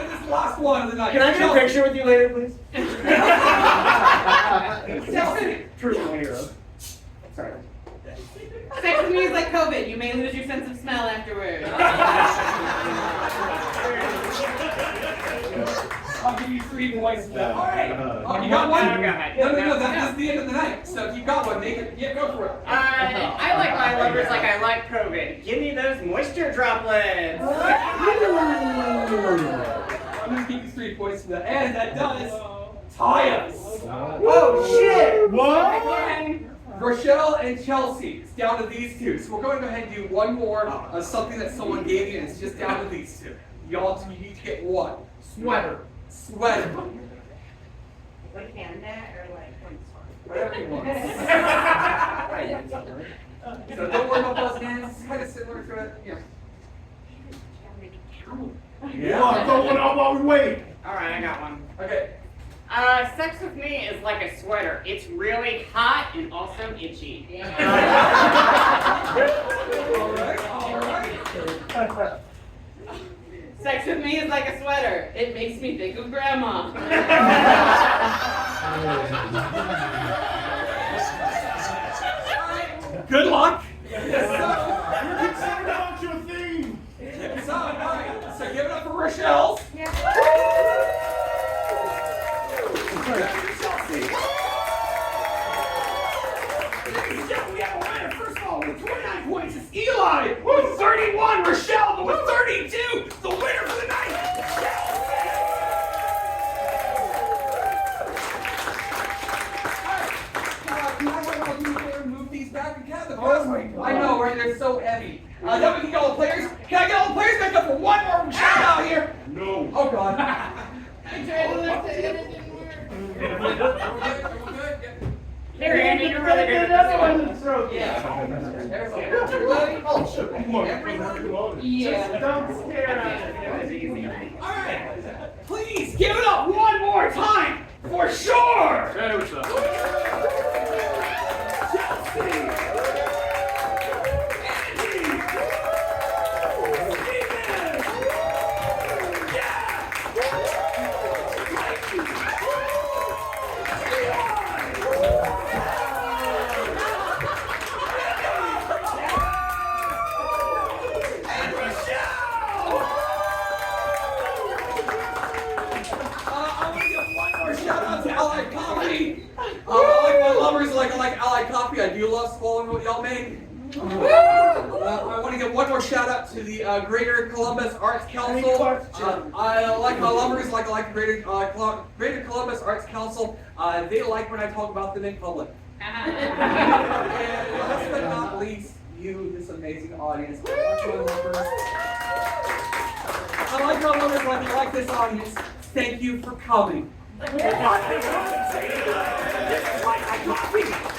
this last one of the night. Can I get a picture with you later, please? Chelsea. True hero. Sorry. Sex with me is like COVID. You may lose your sense of smell afterwards. I'll give you 3 points for that. All right. You got one? Go ahead. No, that's the end of the night. So if you got one, make it. Yeah, go for it. I like my lovers like I like COVID. Give me those moisture droplets. I'm gonna give you 3 points for that, and that does tie us. Oh shit! What? Rochelle and Chelsea. It's down to these two. So we're going to go ahead and do one more something that someone gave you, and it's just down to these two. Y'all, you need to get one. Sweater. Sweater. Like panda or like Whatever you want. So don't worry about those hands. It's kind of similar to it. Yeah. Yeah, throw one out while we wait. Alright, I got one. Okay. Sex with me is like a sweater. It's really hot and also itchy. All right. Sex with me is like a sweater. It makes me think of grandma. Good luck. You're concerned about your theme. So, all right. So give it up for Rochelle. Chelsea. Ladies and gentlemen, we have a winner. First of all, with 29 points, it's Eli with 31. Rochelle with 32. The winner for the night. Can I have all you here move these back and have the best? I know, right? They're so heavy. Then we can get all the players. Can I get all the players back up for one more shout out here? No. Oh God. I tried to lift it and it didn't work. Everyone good? Here, Andy, you're really good at this one. Yeah. Yeah. Don't stare at it. All right. Please give it up one more time for sure. Hey, what's up? I do love swallowing what y'all make. I want to give one more shout out to the Greater Columbus Arts Council. I like my lovers, like I like Greater Columbus Arts Council. They like when I talk about them in public. And last but not least, you, this amazing audience. I like my lovers like I like this audience. Thank you for coming. This is why I coffee.